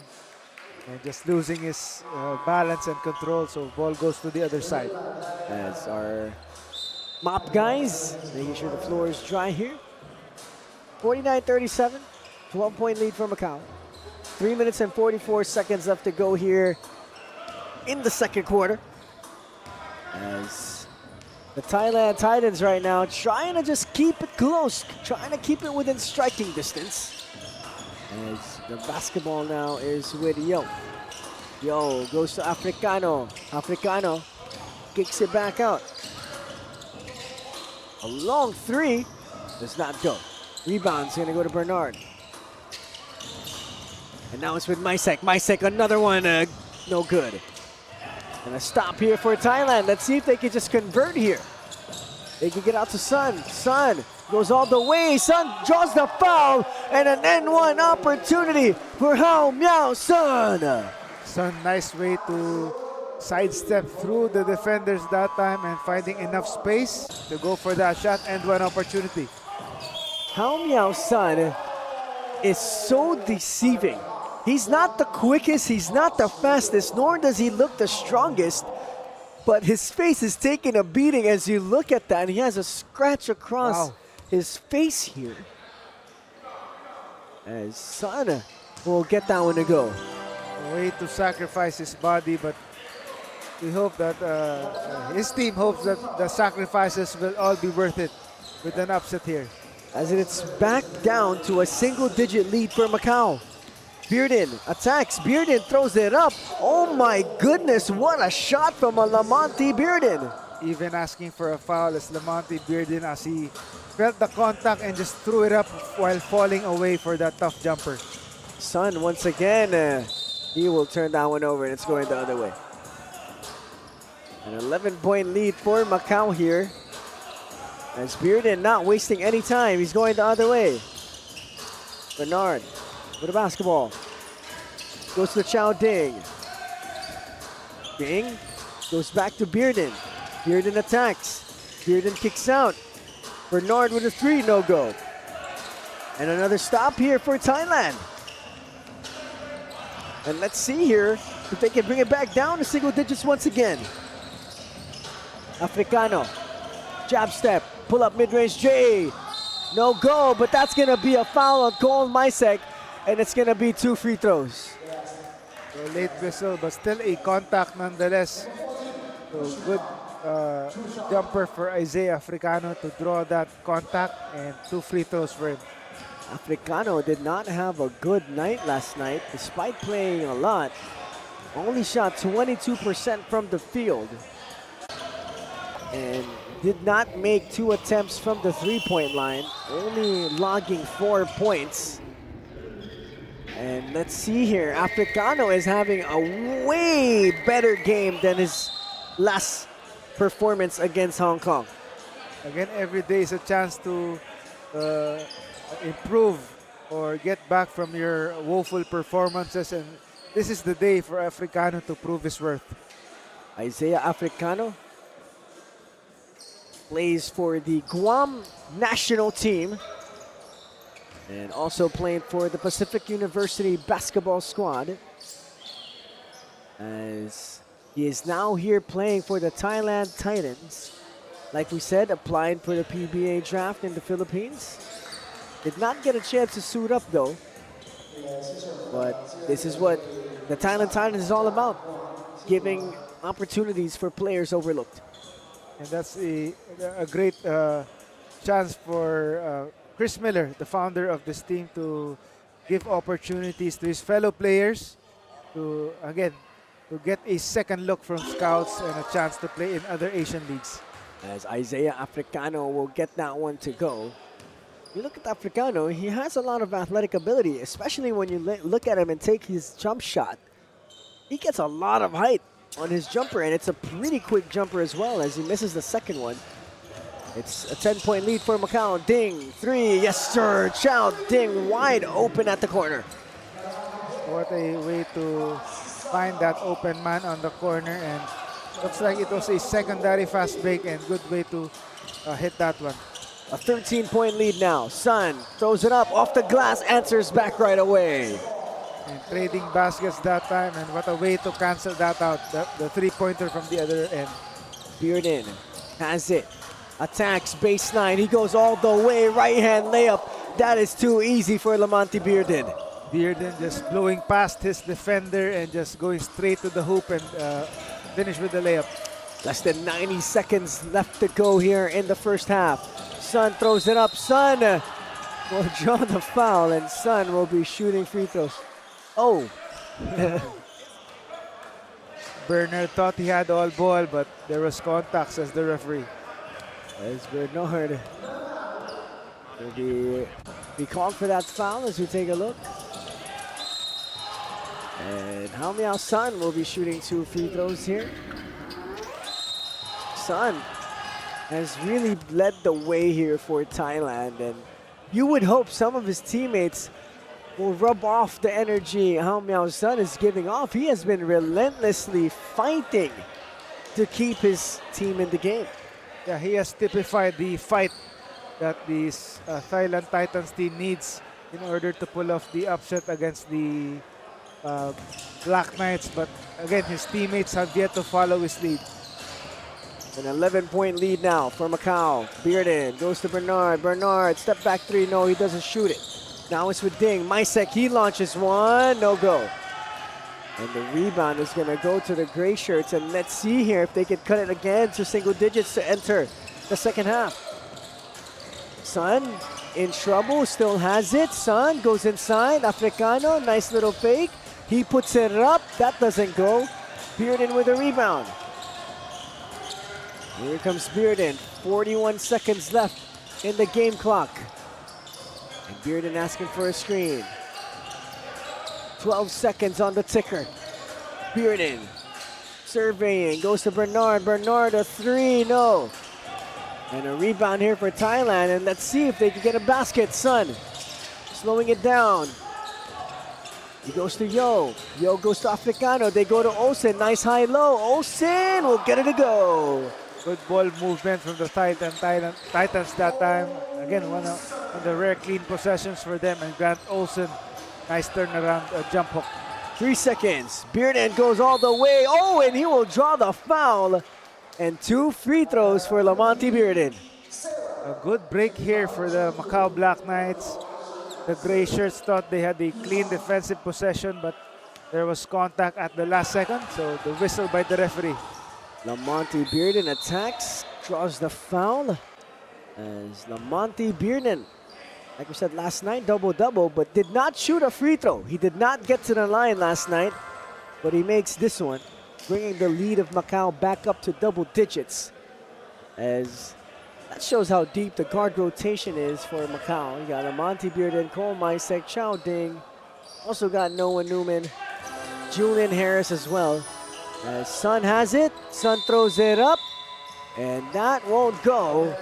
And just losing his balance and control, so ball goes to the other side. As our mop guys making sure the floor is dry here. 49-37, 12-point lead for MACAU. 3 minutes and 44 seconds left to go here in the second quarter. As the Thailand Titans right now trying to just keep it close, trying to keep it within striking distance. As the basketball now is with Yo. Yo goes to Africano. Africano kicks it back out. A long three does not go. Rebound's gonna go to Bernard. And now it's with Mysek. Mysek, another one, no good. And a stop here for Thailand. Let's see if they can just convert here. They can get out to Sun. Sun goes all the way. Sun draws the foul. And an N1 opportunity for Hao Miao Sun. Sun, nice way to sidestep through the defenders that time and finding enough space to go for that shot and one opportunity. Hao Miao Sun is so deceiving. He's not the quickest, he's not the fastest, nor does he look the strongest. But his face is taking a beating as you look at that. And he has a scratch across his face here. As Sun will get that one to go. A way to sacrifice his body, but we hope that his team hopes that the sacrifices will all be worth it with an upset here. As it's back down to a single-digit lead for MACAU. Bearden attacks. Bearden throws it up. Oh my goodness, what a shot from a Lamonte Bearden. Even asking for a foul as Lamonte Bearden, as he felt the contact and just threw it up while falling away for that tough jumper. Sun once again, he will turn that one over and it's going the other way. An 11-point lead for MACAU here. As Bearden not wasting any time, he's going the other way. Bernard with a basketball. Goes to Chao Ding. Ding goes back to Bearden. Bearden attacks. Bearden kicks out. Bernard with a three, no go. And another stop here for Thailand. And let's see here if they can bring it back down to single digits once again. Africano. Jab step. Pull up mid-range J. No go, but that's going to be a foul on Cole Mysek. And it's going to be 2 free throws. A late whistle, but still a contact nonetheless. So good jumper for Isaiah Africano to draw that contact, and 2 free throws for him. Africano did not have a good night last night, despite playing a lot. Only shot 22% from the field. And did not make 2 attempts from the three-point line, only logging 4 points. And let's see here, Africano is having a way better game than his last performance against Hong Kong. Again, every day is a chance to improve or get back from your woeful performances, and this is the day for Africano to prove his worth. Isaiah Africano plays for the Guam national team and also playing for the Pacific University basketball squad, as he is now here playing for the Thailand Titans. Like we said, applying for the PBA draft in the Philippines. Did not get a chance to suit up though, but this is what the Thailand Titans is all about, giving opportunities for players overlooked. And that's a great chance for Chris Miller, the founder of this team, to give opportunities to his fellow players to, again, to get a second look from scouts and a chance to play in other Asian leagues. as Isaiah Africano will get that one to go. You look at Africano, he has a lot of athletic ability, especially when you look at him and take his jump shot. He gets a lot of height on his jumper, and it's a pretty quick jumper as well as he misses the second one. It's a 10-point lead for Macau. Ding, three, yes sir, Chao Ding wide open at the corner. What a way to find that open man on the corner, and looks like it was a secondary fast break and good way to hit that one. A 13-point lead now. Sun throws it up off the glass, answers back right away. And trading baskets that time, and what a way to cancel that out, the three-pointer from the other end. Bearden has it, attacks baseline, he goes all the way, right hand layup. That is too easy for Lamonte Bearden. Bearden just blowing past his defender and just going straight to the hoop and finish with the layup. Less than 90 seconds left to go here in the first half. Sun throws it up, Sun will draw the foul, and Sun will be shooting free throws. Oh. Bernard thought he had all ball, but there was contact, says the referee. As Bernard will be called for that foul as we take a look. And Hao Miao Sun will be shooting 2 free throws here. Sun has really led the way here for Thailand, and you would hope some of his teammates will rub off the energy Hao Miao Sun is giving off. He has been relentlessly fighting to keep his team in the game. Yeah, he has typified the fight that this Thailand Titans team needs in order to pull off the upset against the Black Knights. But again, his teammates have yet to follow his lead. An 11-point lead now for Macau. Bearden goes to Bernard. Bernard, step back three. No, he doesn't shoot it. Now it's with Ding. Mysek, he launches one. No go. And the rebound is going to go to the gray shirts. And let's see here if they can cut it again to single digits to enter the second half. Sun in trouble, still has it. Sun goes inside. Africano, nice little fake. He puts it up. That doesn't go. Bearden with a rebound. Here comes Bearden. 41 seconds left in the game clock. And Bearden asking for a screen. 12 seconds on the ticker. Bearden surveying, goes to Bernard. Bernard a three, no. And a rebound here for Thailand, and let's see if they can get a basket. Sun slowing it down. He goes to Yo. Yo goes to Africano. They go to Olsen. Nice high-low. Olsen will get it to go. Good ball movement from the Titans that time. Again, one of the rare clean possessions for them. And Grant Olsen, nice turnaround jump hook. 3 seconds. Bearden goes all the way. Oh, and he will draw the foul. And 2 free throws for Lamonte Bearden. A good break here for the Macau Black Knights. The gray shirts thought they had a clean defensive possession, but there was contact at the last second. So the whistle by the referee. Lamonte Bearden attacks, draws the foul. As Lamonte Bearden, like we said last night, double-double, but did not shoot a free throw. He did not get to the line last night, but he makes this one, bringing the lead of Macau back up to double digits. As that shows how deep the guard rotation is for Macau. You got Lamonte Bearden, Cole Mysek, Chao Ding. Also got Noah Newman, Julian Harris as well. As Sun has it, Sun throws it up, and that won't go.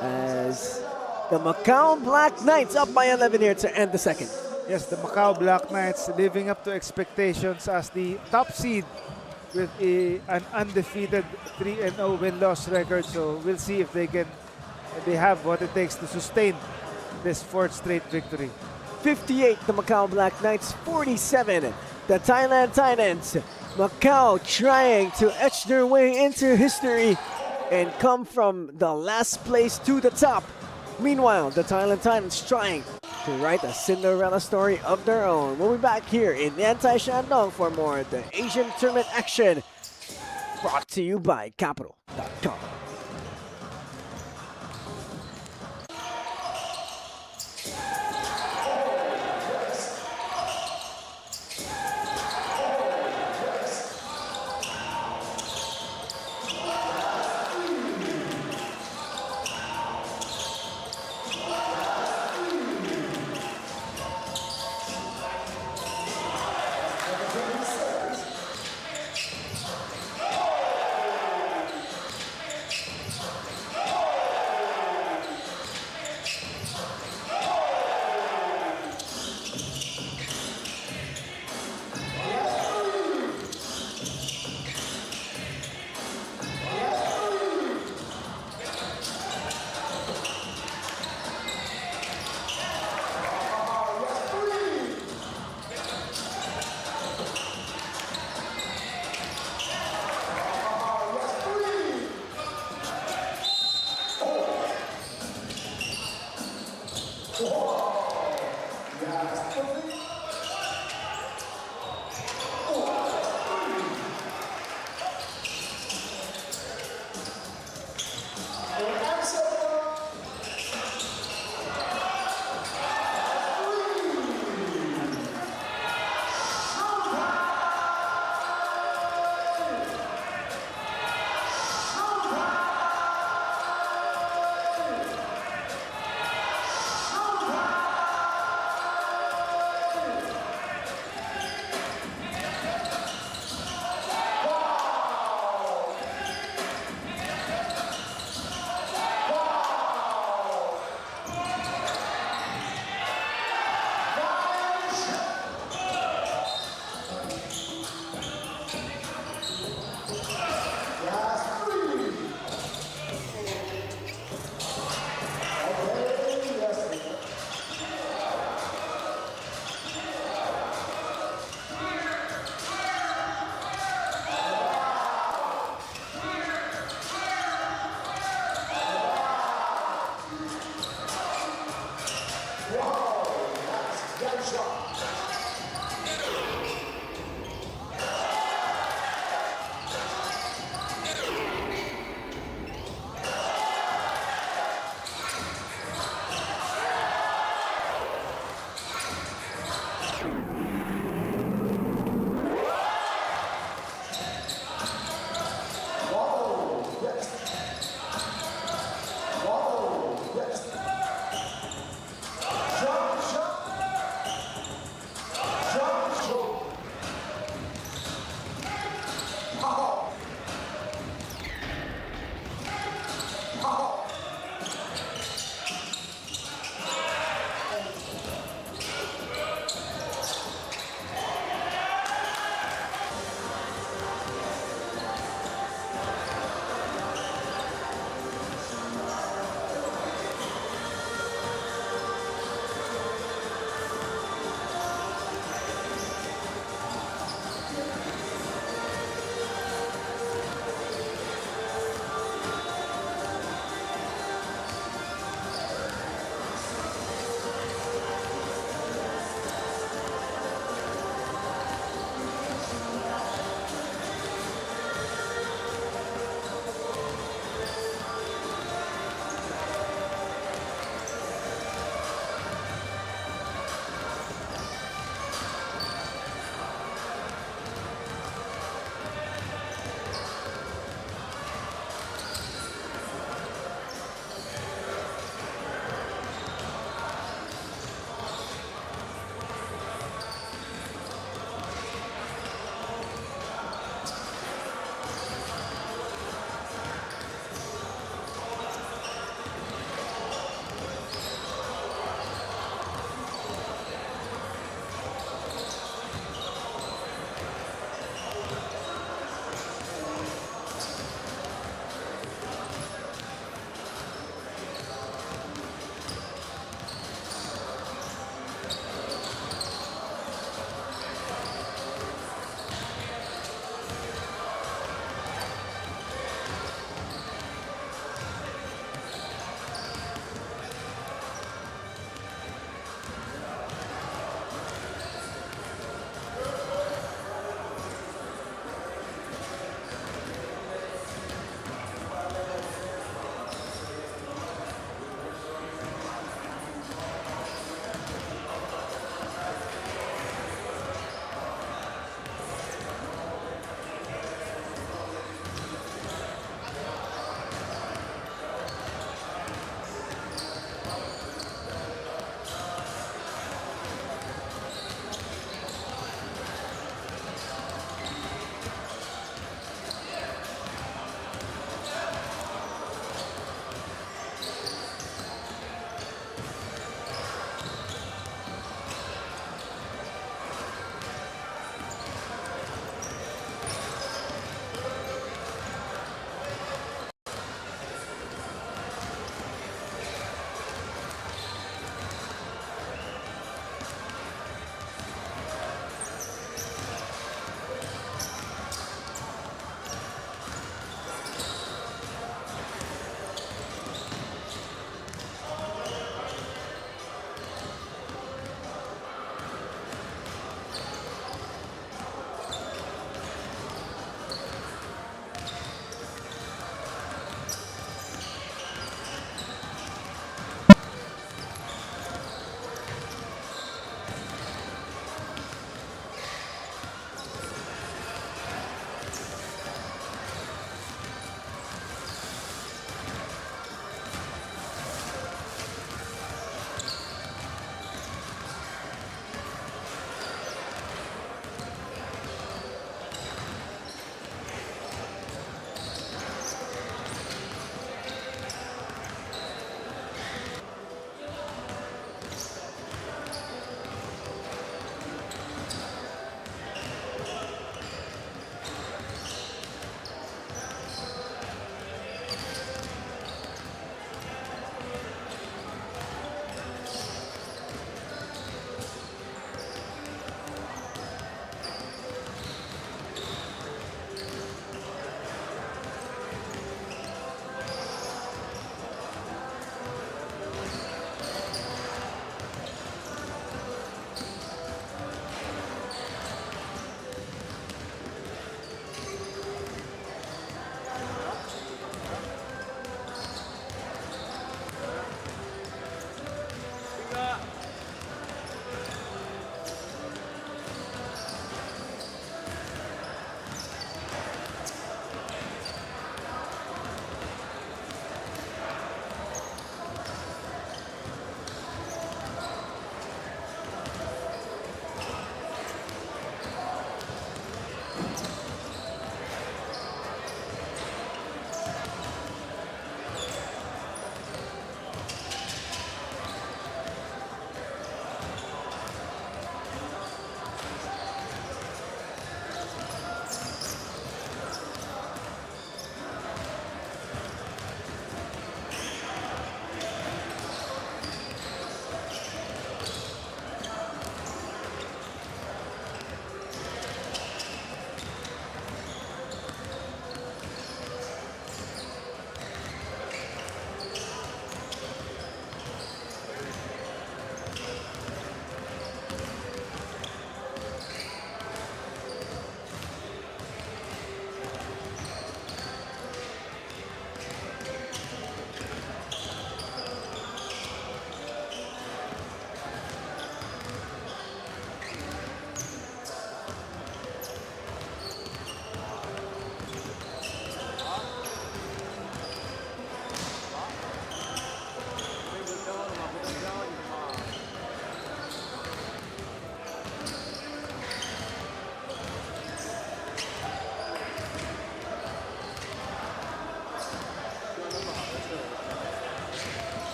As the Macau Black Knights up by 11 here to end the second. Yes, the Macau Black Knights living up to expectations as the top seed with an undefeated 3-0 win-loss record. So we'll see if they have what it takes to sustain this 4th straight victory. 58, the Macau Black Knights, 47, the Thailand Titans. Macau trying to etch their way into history and come from the last place to the top. Meanwhile, the Thailand Titans trying to write a Cinderella story of their own. We'll be back here in YANTAI Shandong for more of the Asian tournament action, brought to you by Capital.com.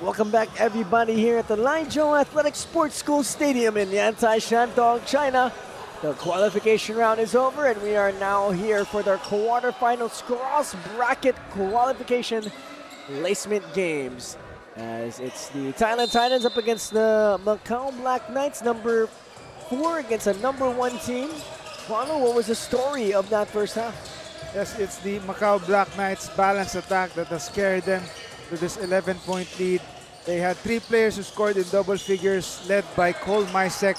Welcome back, everybody, here at the Lanzhou Athletic Sports School Stadium in YANTAI, Shandong, China. The qualification round is over, and we are now here for their quarterfinals cross-bracket qualification placement games. As it's the Thailand Titans up against the MACAU Black Knights, number 4 against a number 1 team. Kwano, what was the story of that first half? Yes, it's the MACAU Black Knights' balanced attack that has carried them to this 11-point lead. They had 3 players who scored in double figures, led by Cole Mysek,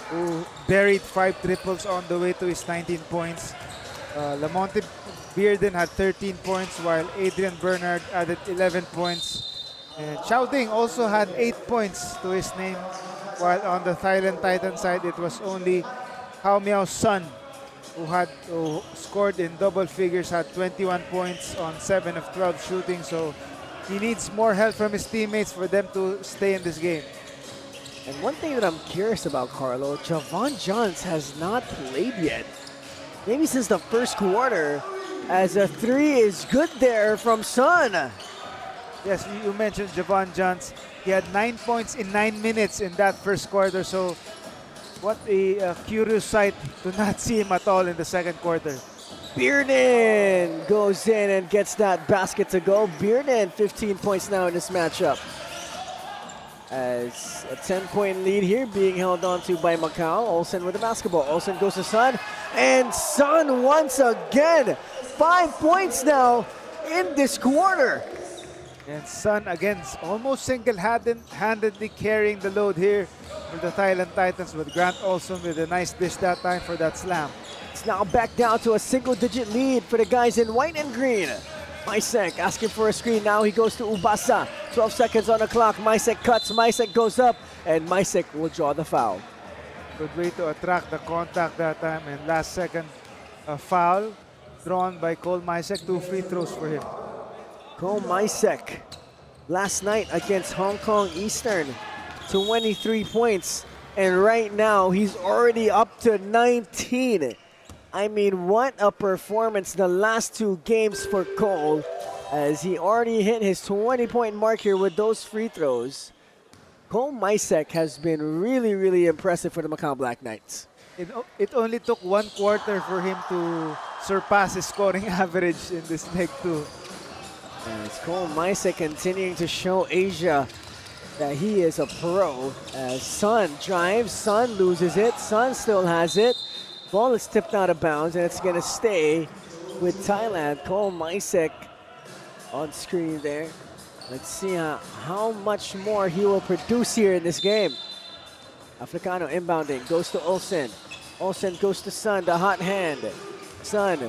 who buried 5 triples on the way to his 19 points. Lamonte Bearden had 13 points, while Adrian Bernard added 11 points. And Xiaoding also had 8 points to his name, while on the Thailand Titan side, it was only Hao Miao's son who scored in double figures, had 21 points on 7 of 12 shooting. So he needs more help from his teammates for them to stay in this game. And one thing that I'm curious about, Carlo, Javon Johns has not played yet. Maybe since the first quarter, as a 3 is good there from Sun. Yes, you mentioned Javon Johns. He had 9 points in 9 minutes in that first quarter. So what a curious sight to not see him at all in the second quarter. Bearden goes in and gets that basket to go. Bearden, 15 points now in this matchup. As a 10-point lead here being held on to by MACAU. Olsen with the basketball. Olsen goes to Sun. And Sun once again. 5 points now in this quarter. And Sun again almost single-handedly carrying the load here for the Thailand Titans, with Grant Olsen with a nice dish that time for that slam. It's now back down to a single-digit lead for the guys in white and green. Mysek asking for a screen. Now he goes to Ubasa. 12 seconds on the clock. Mysek cuts. Mysek goes up. And Mysek will draw the foul. Good way to attract the contact that time. And last second, a foul drawn by Cole Mysek. 2 free throws for him. Cole Mysek last night against Hong Kong Eastern. 23 points. And right now, he's already up to 19. I mean, what a performance the last 2 games for Cole, as he already hit his 20-point mark here with those free throws. Cole Mysek has been really, really impressive for the MACAU Black Knights. It only took 1 quarter for him to surpass his scoring average in this leg 2. As Cole Mysek continuing to show Asia that he is a pro. As Sun drives, Sun loses it, Sun still has it. Ball is tipped out of bounds, and it's going to stay with Thailand. Cole Mysek on screen there. Let's see how much more he will produce here in this game. Africano inbounding, goes to Olsen. Olsen goes to Sun, the hot hand. Sun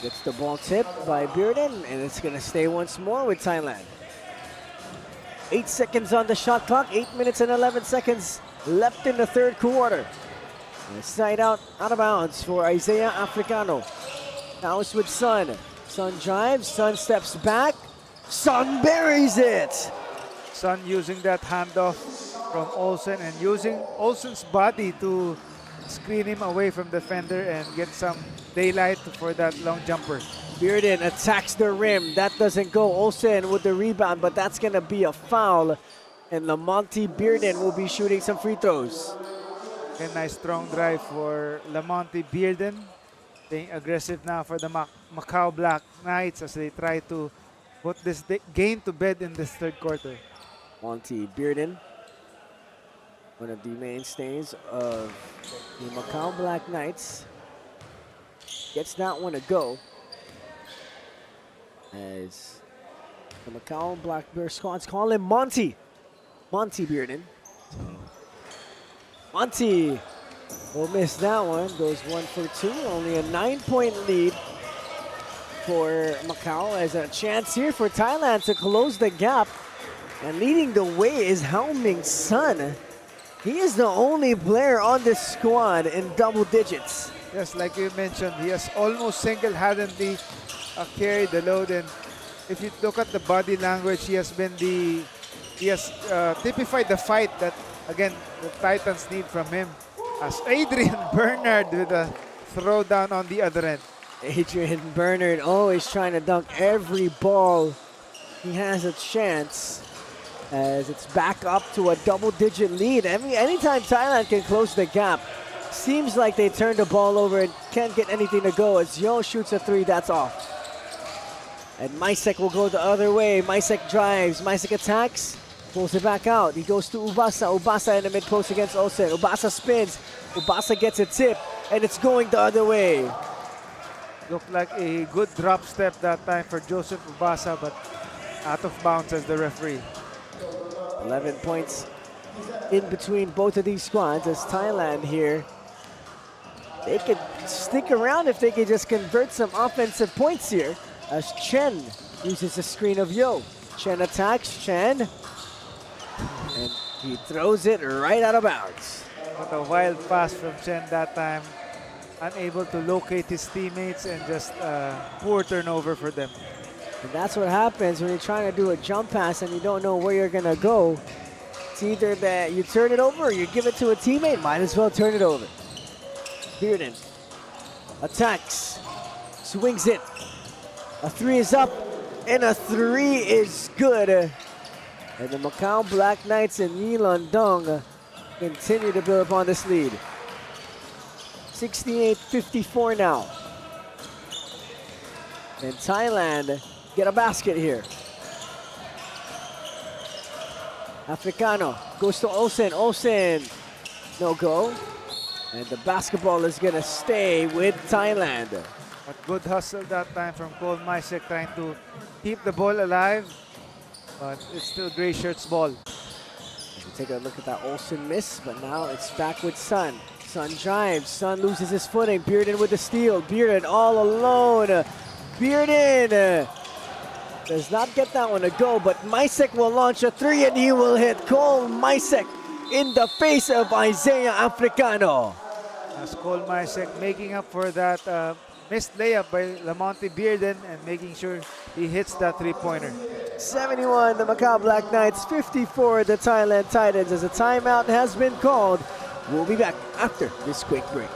gets the ball tipped by Bearden, and it's going to stay once more with Thailand. 8 seconds on the shot clock, 8 minutes and 11 seconds left in the third quarter. Side out of bounds for Isaiah Africano. Now it's with Sun. Sun drives, Sun steps back. Sun buries it! Sun using that handoff from Olsen and using Olsen's body to screen him away from the defender and get some daylight for that long jumper. Bearden attacks the rim. That doesn't go. Olsen with the rebound, but that's going to be a foul. And Lamonte Bearden will be shooting some free throws. A nice strong drive for Lamonte Bearden. Staying aggressive now for the Macau Black Knights as they try to put this game to bed in this third quarter. Monty Bearden, one of the mainstays of the Macau Black Knights, gets that one to go. As the Macau Black Bear squads call him Monty. Monty Bearden. Monty will miss that one. Goes 1 for 2. Only a 9-point lead for Macau. As a chance here for Thailand to close the gap. And leading the way is Hao Ming Sun. He is the only player on this squad in double digits. Yes, like you mentioned, he has almost single-handedly carried the load. And if you look at the body language, he has typified the fight that, again, the Titans need from him. As Adrian Bernard with a throwdown on the other end. Adrian Bernard always trying to dunk every ball he has a chance, as it's back up to a double-digit lead. Anytime Thailand can close the gap, seems like they turn the ball over and can't get anything to go. As Yo shoots a 3, that's off. And Maisek will go the other way. Maisek drives, Maisek attacks, pulls it back out. He goes to Ubasa. Ubasa in the mid-post against Osen. Ubasa spins. Ubasa gets a tip, and it's going the other way. Looked like a good drop step that time for Joseph Ubasa, but out of bounds as the referee. 11 points in between both of these squads, as Thailand here, they could stick around if they could just convert some offensive points here, as Chen uses the screen of Yo. Chen attacks, Chen, and he throws it right out of bounds. What a wild pass from Chen that time. Unable to locate his teammates, and just poor turnover for them. And that's what happens when you're trying to do a jump pass and you don't know where you're going to go. It's either that you turn it over or you give it to a teammate. Might as well turn it over. Bearden attacks, swings it. A 3 is up, and a 3 is good. And the Macau Black Knights and Yilan Dong continue to build upon this lead. 68-54 now. And Thailand get a basket here. Africano goes to Osen. Osen, no go. And the basketball is gonna stay with Thailand. But good hustle that time from Cole Maisek, trying to keep the ball alive. But it's still Gray Shirt's ball. Take a look at that Olsen miss, but now it's back with Sun. Sun drives, Sun loses his footing. Bearden with the steal. Bearden all alone. Bearden does not get that one to go, but Maisek will launch a 3 and he will hit. Cole Maisek in the face of Isaiah Africano. As Cole Maisek making up for that missed layup by Lamonte Bearden and making sure he hits that three-pointer. 71, the Macau Black Knights, 54, the Thailand Titans, as a timeout has been called. We'll be back after this quick break.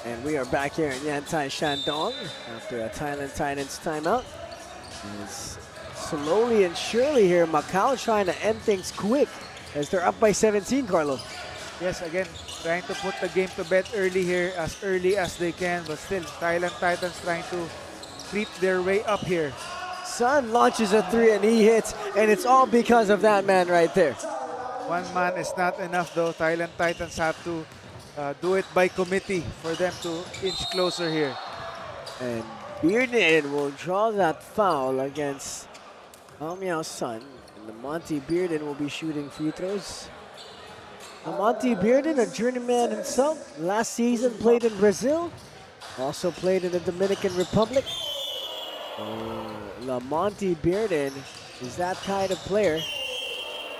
And we are back here in Yantai Shandong after a Thailand Titans timeout. And it's slowly and surely here, Macau trying to end things quick as they're up by 17, Carlo. Yes, again, trying to put the game to bed early here, as early as they can, but still, Thailand Titans trying to creep their way up here. Sun launches a 3 and he hits, and it's all because of that man right there. One man is not enough though. Thailand Titans have to do it by committee for them to inch closer here. And Bearden will draw that foul against Miao's son. And Lamonte Bearden will be shooting free throws. Lamonte Bearden, a journeyman himself, last season played in Brazil, also played in the Dominican Republic. Lamonte Bearden is that kind of player.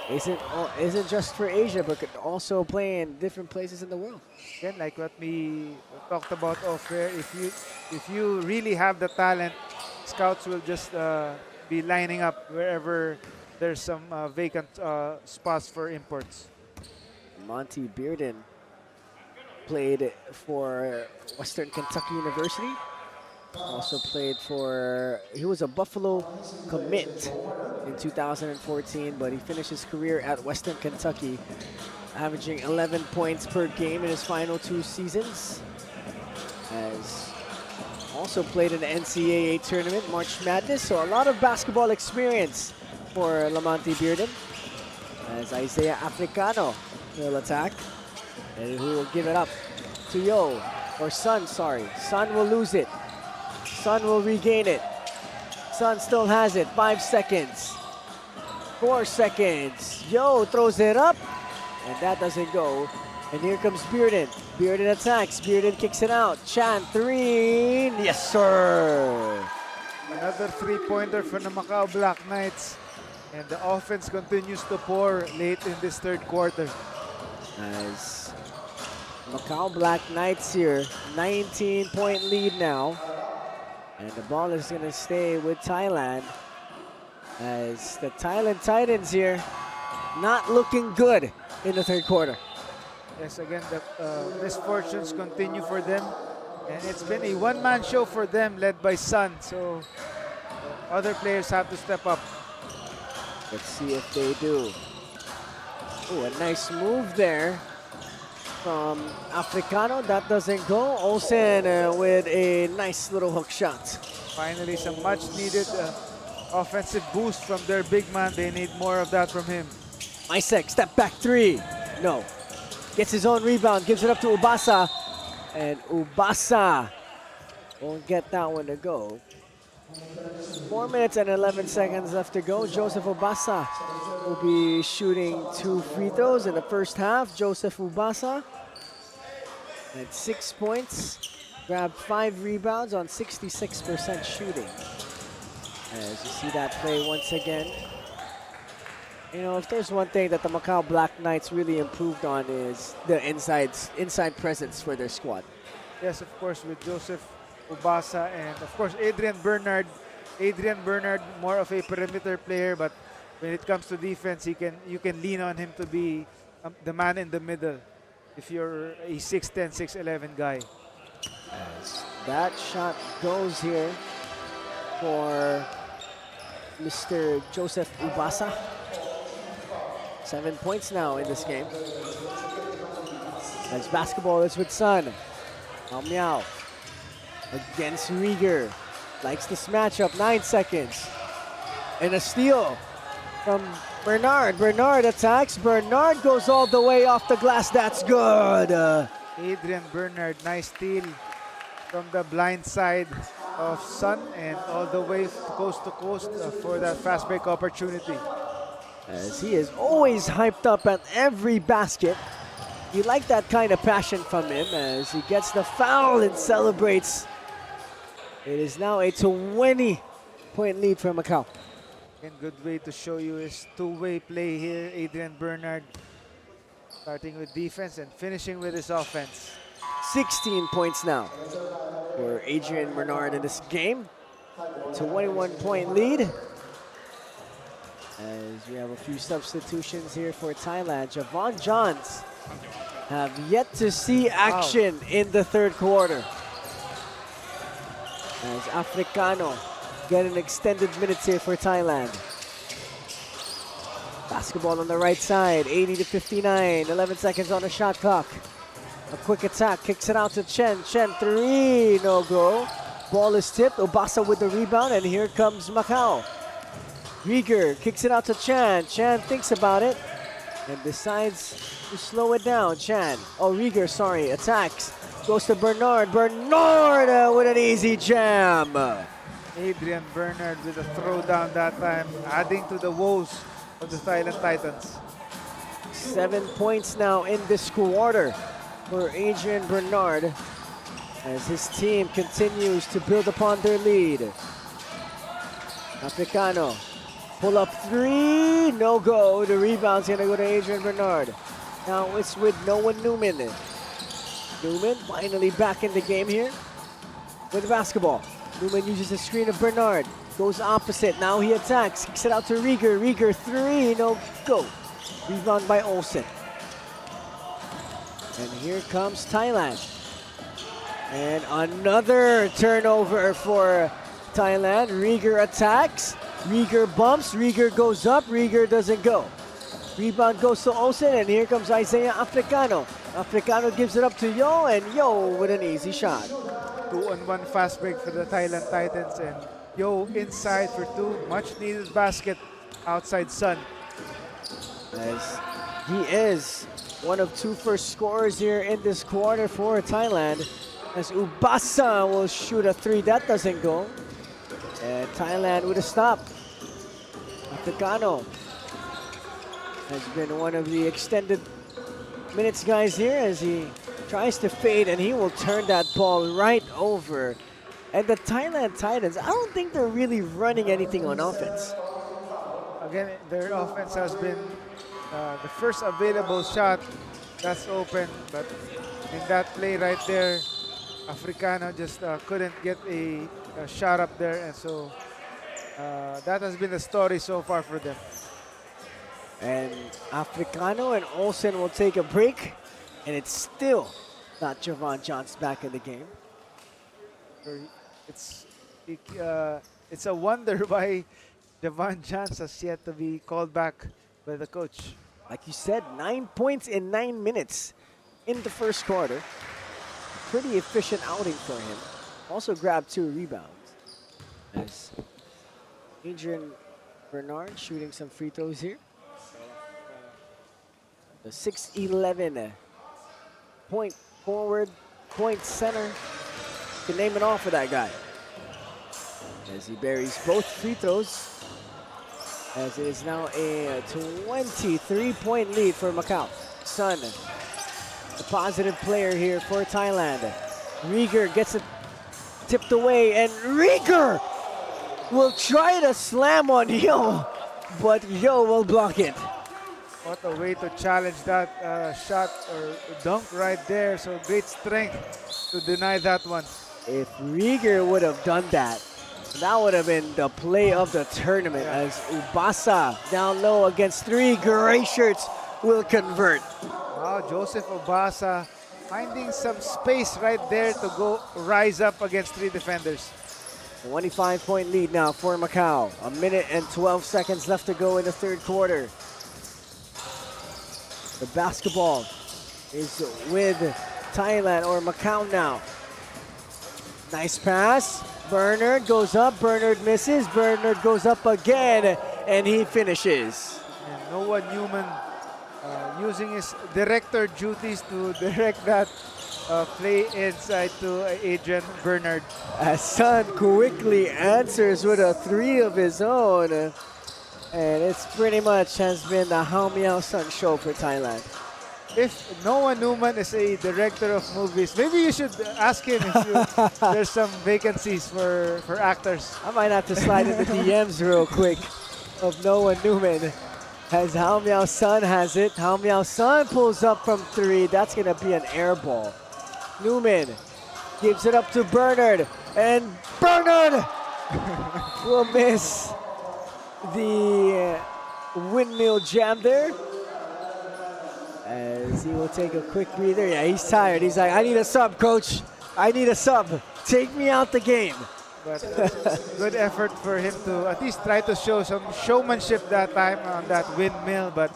Isn't just for Asia, but could also play in different places in the world. Again, like what we talked about off air, if you really have the talent, scouts will just be lining up wherever there's some vacant spots for imports. Monty Bearden played for Western Kentucky University. Also played for, he was a Buffalo commit in 2014, but he finished his career at Western Kentucky, averaging 11 points per game in his final 2 seasons. Has also played in the NCAA tournament, March Madness, so a lot of basketball experience for Lamonte Bearden. As Isaiah Africano will attack, and who will give it up to Sun, sorry. Sun will lose it. Sun will regain it. Sun still has it. 5 seconds. 4 seconds. Throws it up. And that doesn't go. And here comes Bearden. Bearden attacks. Bearden kicks it out. Chan, 3. Yes, sir. Another 3-pointer for the Macau Black Knights. And the offense continues to pour late in this 3rd quarter. As Macau Black Knights here, 19-point lead now. And the ball is going to stay with Thailand, as the Thailand Titans here not looking good in the 3rd quarter. Yes, again, the misfortunes continue for them. And it's been a one-man show for them led by Sun. So other players have to step up. Let's see if they do. Oh, a nice move there from Africano. That doesn't go. Olsen with a nice little hook shot. Finally, some much-needed offensive boost from their big man. They need more of that from him. Isaac, step back 3. No. Gets his own rebound, gives it up to Ubasa. And Ubasa won't get that one to go. 4 minutes and 11 seconds left to go. Joseph Ubasa will be shooting 2 free throws in the first half. Joseph Ubasa at 6 points, grabbed 5 rebounds on 66% shooting. As you see that play once again. You know, if there's one thing that the Macau Black Knights really improved on is the inside presence for their squad. Yes, of course, with Joseph Ubasa and of course Adrian Bernard. Adrian Bernard, more of a perimeter player, but when it comes to defense, you can lean on him to be the man in the middle if you're a 6'10", 6'11" guy. As that shot goes here for Mr. Joseph Ubasa. 7 points now in this game. As basketball is with Sun. Miao against Rieger. Likes this matchup, 9 seconds. And a steal from Bernard. Bernard attacks. Bernard goes all the way off the glass. That's good. Adrian Bernard, nice steal from the blind side of Sun and all the way coast to coast for that fast break opportunity. As he is always hyped up at every basket. You like that kind of passion from him as he gets the foul and celebrates. It is now a 20-point lead for Macau. And good way to show you his two-way play here, Adrian Bernard. Starting with defense and finishing with his offense. 16 points now for Adrian Bernard in this game. 21-point lead. As we have a few substitutions here for Thailand. Javon Johns have yet to see action in the 3rd quarter. As Africano get an extended minutes here for Thailand. Basketball on the right side, 80-59, 11 seconds on the shot clock. A quick attack, kicks it out to Chen. Chen, 3, no go. Ball is tipped, Ubasa with the rebound, and here comes Macau. Rieger kicks it out to Chan. Chan thinks about it. and decides to slow it down. Chan, oh Rieger, sorry, attacks. Goes to Bernard. Bernard with an easy jam. Adrian Bernard with a throwdown that time, adding to the woes of the Thailand Titans. 7 points now in this quarter for Adrian Bernard as his team continues to build upon their lead. Africano, pull up three, no go. The rebound's gonna go to Adrian Bernard. Now it's with Noah Newman. Newman finally back in the game here with the basketball. Newman uses the screen of Bernard, goes opposite, now he attacks, kicks it out to Rieger. Rieger three, no go. Rebound by Olsen. And here comes Thailand. And another turnover for Thailand. Rieger attacks. Rieger bumps. Rieger goes up. Rieger doesn't go. Rebound goes to Olsen. And here comes Isaiah Africano. Africano gives it up to Yo. And Yo with an easy shot. 2-on-1 fast break for the Thailand Titans. And Yo inside for two. Much needed basket outside Sun. As he is one of two first scorers here in this quarter for Thailand. As Ubasa will shoot a three, that doesn't go. And Thailand with a stop. Africano has been one of the extended minutes guys here as he tries to fade, and he will turn that ball right over. And the Thailand Titans, I don't think they're really running anything on offense. Again, their offense has been the first available shot that's open, but in that play right there, Africano just couldn't get a shot up there, and so that has been the story so far for them. And Africano and Olsen will take a break, and it's still not Javon Johnson back in the game. It's a wonder why Javon Johnson has yet to be called back by the coach. Like you said, 9 points in 9 minutes in the first quarter. Pretty efficient outing for him. Also grabbed 2 rebounds. As Adrian Bernard shooting some free throws here. The 6'11" point forward, point center. You can name it all for that guy. As he buries both free throws. As it is now a 23-point lead for MACAU. Sun, the positive player here for Thailand. Rieger gets it tipped away, and Rieger will try to slam on Yo, but Yo will block it. What a way to challenge that shot or dunk right there. So great strength to deny that one. If Rieger would have done that, that would have been the play of the tournament, as Ubasa down low against 3 gray shirts will convert. Wow, Joseph Ubasa finding some space right there to go rise up against 3 defenders. 25-point lead now for MACAU. 1 minute and 12 seconds left to go in the third quarter. The basketball is with Thailand, or MACAU now. Nice pass. Bernard goes up. Bernard misses. Bernard goes up again, and he finishes. And Noah Newman using his director duties to direct that play inside to Adrian Bernard. As Sun quickly answers with a 3 of his own. And it's pretty much has been the Hao Miao Sun show for Thailand. If Noah Newman is a director of movies, maybe you should ask him if there's some vacancies for actors. I might have to slide in the DMs real quick of Noah Newman. As Hao Miao Sun has it. Hao Miao Sun pulls up from 3. That's going to be an air ball. Newman gives it up to Bernard. And Bernard will miss the windmill jam there. As he will take a quick breather. Yeah, he's tired. He's like, I need a sub, coach. I need a sub. Take me out the game. But good effort for him to at least try to show some showmanship that time on that windmill. But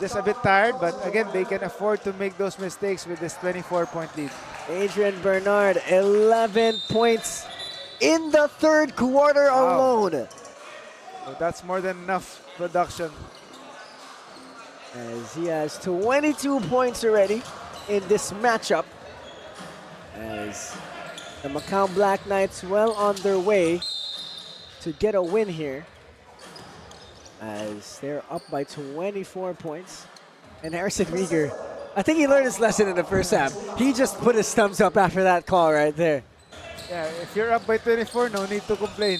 just a bit tired. But again, they can afford to make those mistakes with this 24-point lead. Adrian Bernard, 11 points in the third quarter alone. So that's more than enough production. as he has 22 points already in this matchup, as the Macau Black Knights well on their way to get a win here, as they're up by 24 points. And Harrison Rieger, I think he learned his lesson in the first half. He just put his thumbs up after that call right there. Yeah, if you're up by 24, no need to complain.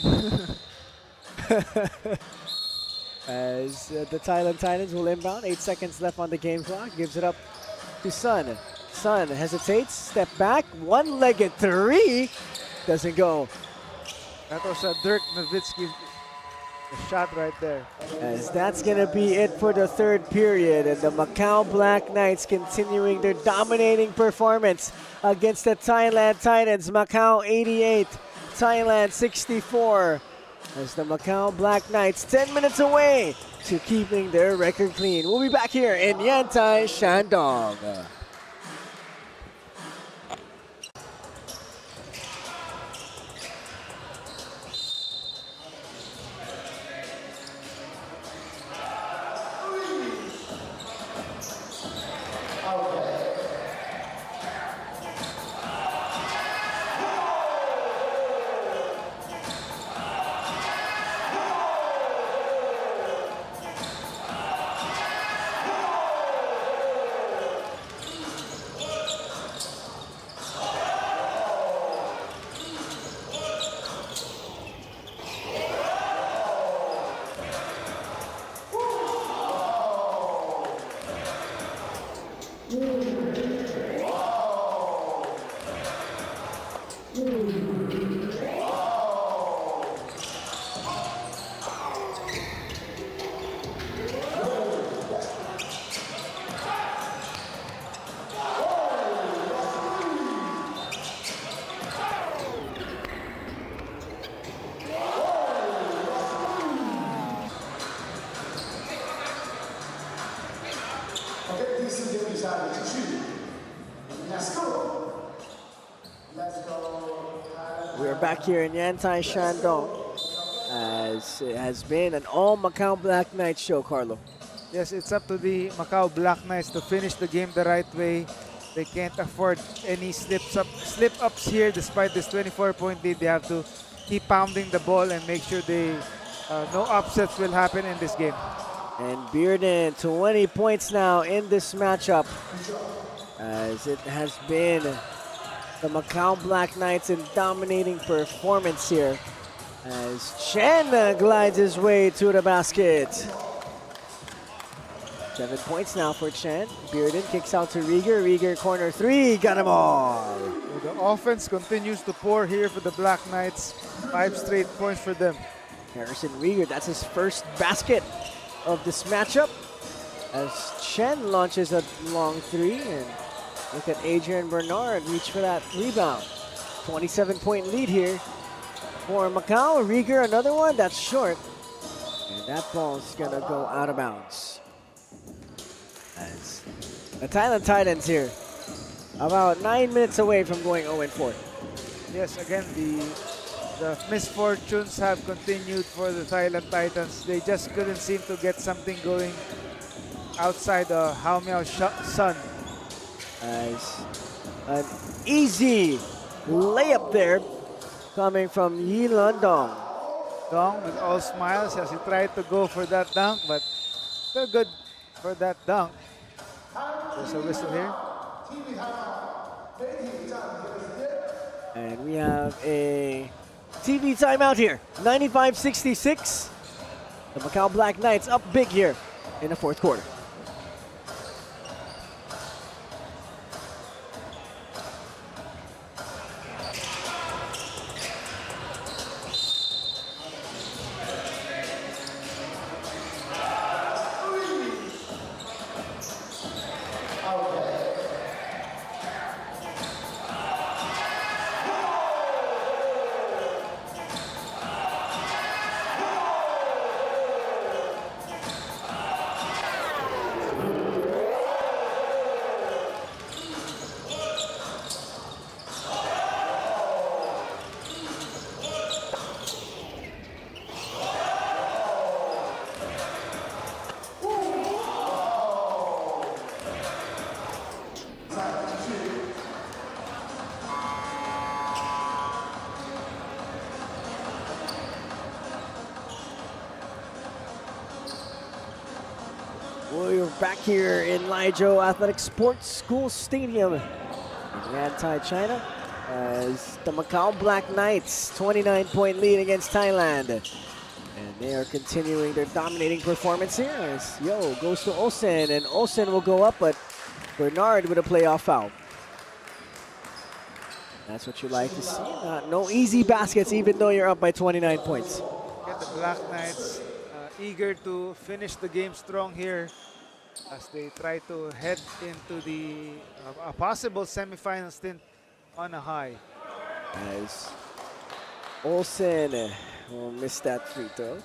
As the Thailand Titans will inbound, 8 seconds left on the game clock, gives it up to Sun. Sun hesitates, step back, one-legged three, doesn't go. That was a Dirk Nowitzki shot right there. As that's gonna be it for the third period, and the Macau Black Knights continuing their dominating performance against the Thailand Titans. Macau 88, Thailand 64. As the Macau Black Knights 10 minutes away to keeping their record clean. We'll be back here in Yantai, Shandong. We're back here in Yantai, Shandong, as it has been an all Macau Black Knights show, Carlo. Yes, it's up to the Macau Black Knights to finish the game the right way. They can't afford any slip-ups here. Despite this 24-point lead, they have to keep pounding the ball and make sure no upsets will happen in this game. And Bearden, 20 points now in this matchup, as it has been the Macau Black Knights in dominating performance here, as Chen glides his way to the basket. 7 points now for Chen. Bearden kicks out to Rieger. Rieger corner three, got him all. The offense continues to pour here for the Black Knights. 5 straight points for them. Harrison Rieger, that's his first basket of this matchup, as Chen launches a long three, and look at Adrian Bernard reach for that rebound. 27-point lead here for Macau. Rieger, another one, that's short. And that ball's gonna go out of bounds. As the Thailand Titans here, about 9 minutes away from going 0-4. Yes, again, the misfortunes have continued for the Thailand Titans. They just couldn't seem to get something going outside the Hao Miao Sun. As an easy layup there coming from Yi Landong. Dong with all smiles as he tried to go for that dunk, but still good for that dunk. There's a whistle here. And we have a TV timeout here. 95-66. The Macau Black Knights up big here in the fourth quarter. back here in Laijiao Athletic Sports School Stadium in YANTAI, China, as the Macau Black Knights 29-point lead against Thailand. And they are continuing their dominating performance here as Yo goes to Olsen, and Olsen will go up, but Bernard with a playoff foul. That's what you like to see. No easy baskets even though you're up by 29 points. Get the Black Knights eager to finish the game strong here as they try to head into the a possible semifinal stint on a high. As Olsen will miss that free throw.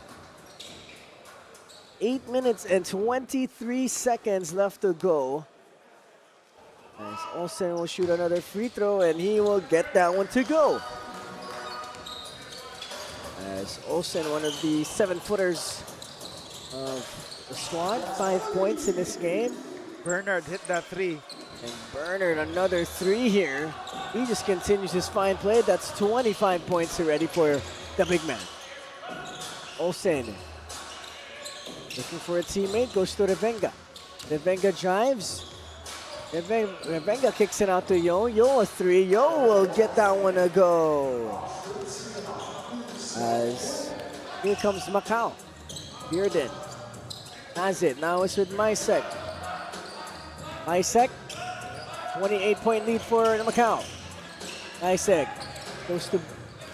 8 minutes and 23 seconds left to go. As Olsen will shoot another free throw, and he will get that one to go. As Olsen, one of the 7-footers of the squad, 5 points in this game. Bernard hit that three. And Bernard, another 3 here. He just continues his fine play. That's 25 points already for the big man. Olsen looking for a teammate, goes to Revenga. Revenga drives. Revenga kicks it out to Yo. Yo a 3. Yo will get that one to go. As here comes Macau. Bearden has it. Now it's with Mysek. Mysek, 28-point lead for Macau. Mysek goes to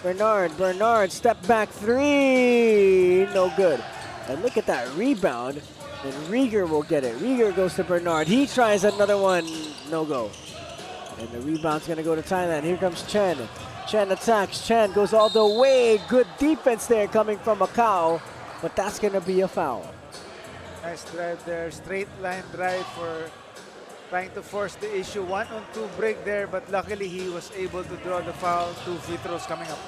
Bernard. Bernard, step back 3. No good. And look at that rebound. And Rieger will get it. Rieger goes to Bernard. He tries another one. No go. And the rebound's going to go to Thailand. Here comes Chen. Chen attacks. Chen goes all the way. Good defense there coming from Macau. But that's going to be a foul. Nice drive there. Straight line drive for trying to force the issue. 1-on-2 break there. But luckily he was able to draw the foul. 2 free throws coming up.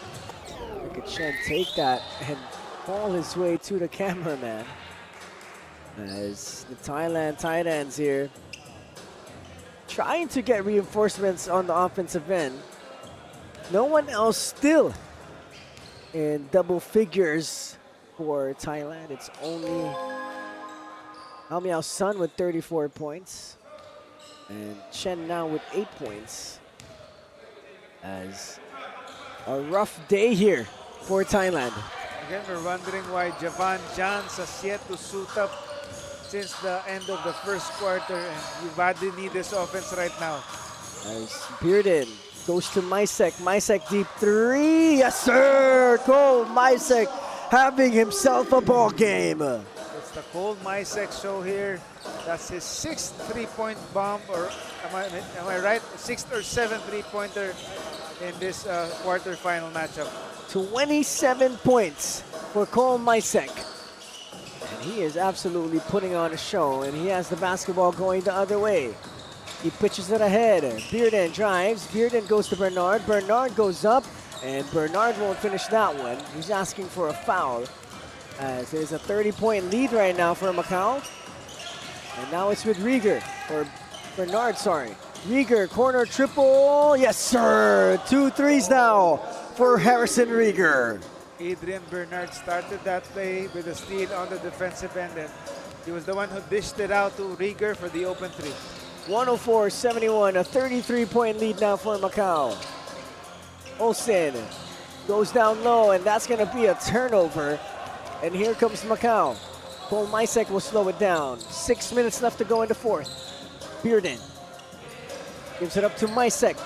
Look at Chen take that and fall his way to the cameraman. As the Thailand TITANS here trying to get reinforcements on the offensive end. No one else still in double figures for Thailand. It's only Hao Sun with 34 points. And Chen now with 8 points. As a rough day here for Thailand. Again, we're wondering why Javan Jans has yet to suit up since the end of the first quarter, and you badly need this offense right now. As Bearden goes to Mysek. Mysek deep 3. Yes, sir! Cole Mysek having himself a ball game. It's the Cole Mysek show here. That's his 6th three-point bomb, or am I right? 6th or 7th three-pointer in this quarterfinal matchup. 27 points for Cole Mysek. And he is absolutely putting on a show, and he has the basketball going the other way. He pitches it ahead. Bearden drives. Bearden goes to Bernard. Bernard goes up, and Bernard won't finish that one. He's asking for a foul. As there's a 30-point lead right now for Macau. And now it's with Rieger, or Bernard, sorry. Rieger, corner triple. Yes, sir. 2 threes now for Harrison Rieger. Adrian Bernard started that play with a steal on the defensive end, and he was the one who dished it out to Rieger for the open 3. 104-71, a 33-point lead now for Macau. Olsen goes down low, and that's going to be a turnover. And here comes Macau. Cole Mysek will slow it down. 6 minutes left to go in the 4th. Bearden gives it up to Mysek.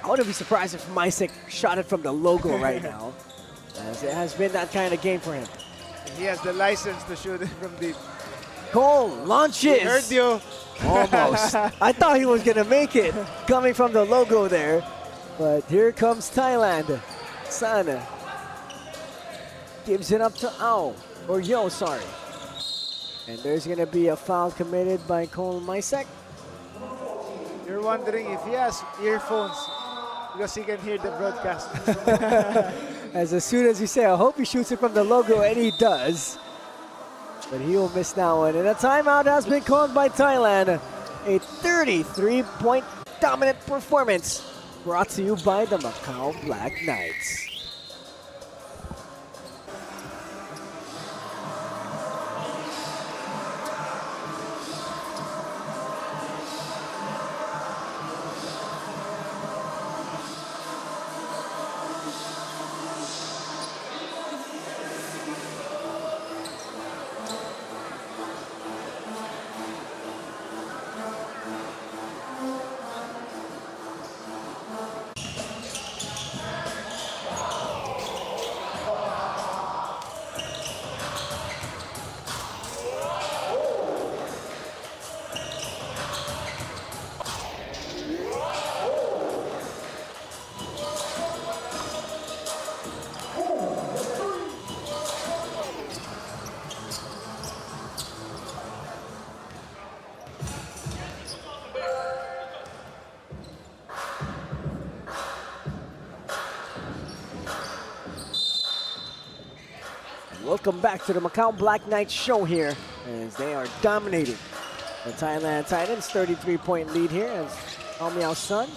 I wouldn't be surprised if Mysek shot it from the logo right now, as it has been that kind of game for him. He has the license to shoot it from deep. Cole launches. He heard you. Almost. I thought he was going to make it coming from the logo there. But here comes Thailand. San gives it up to Yo, sorry. And there's going to be a foul committed by Cole Mysek. You're wondering if he has earphones because he can hear the broadcast. As soon as you say, I hope he shoots it from the logo, and he does. But he will miss that one. And a timeout has been called by Thailand. A 33-point dominant performance brought to you by the Macau Black Knights. welcome back to the Macau Black Knights show here as they are dominating the Thailand Titans. 33-point lead here as Miao Sun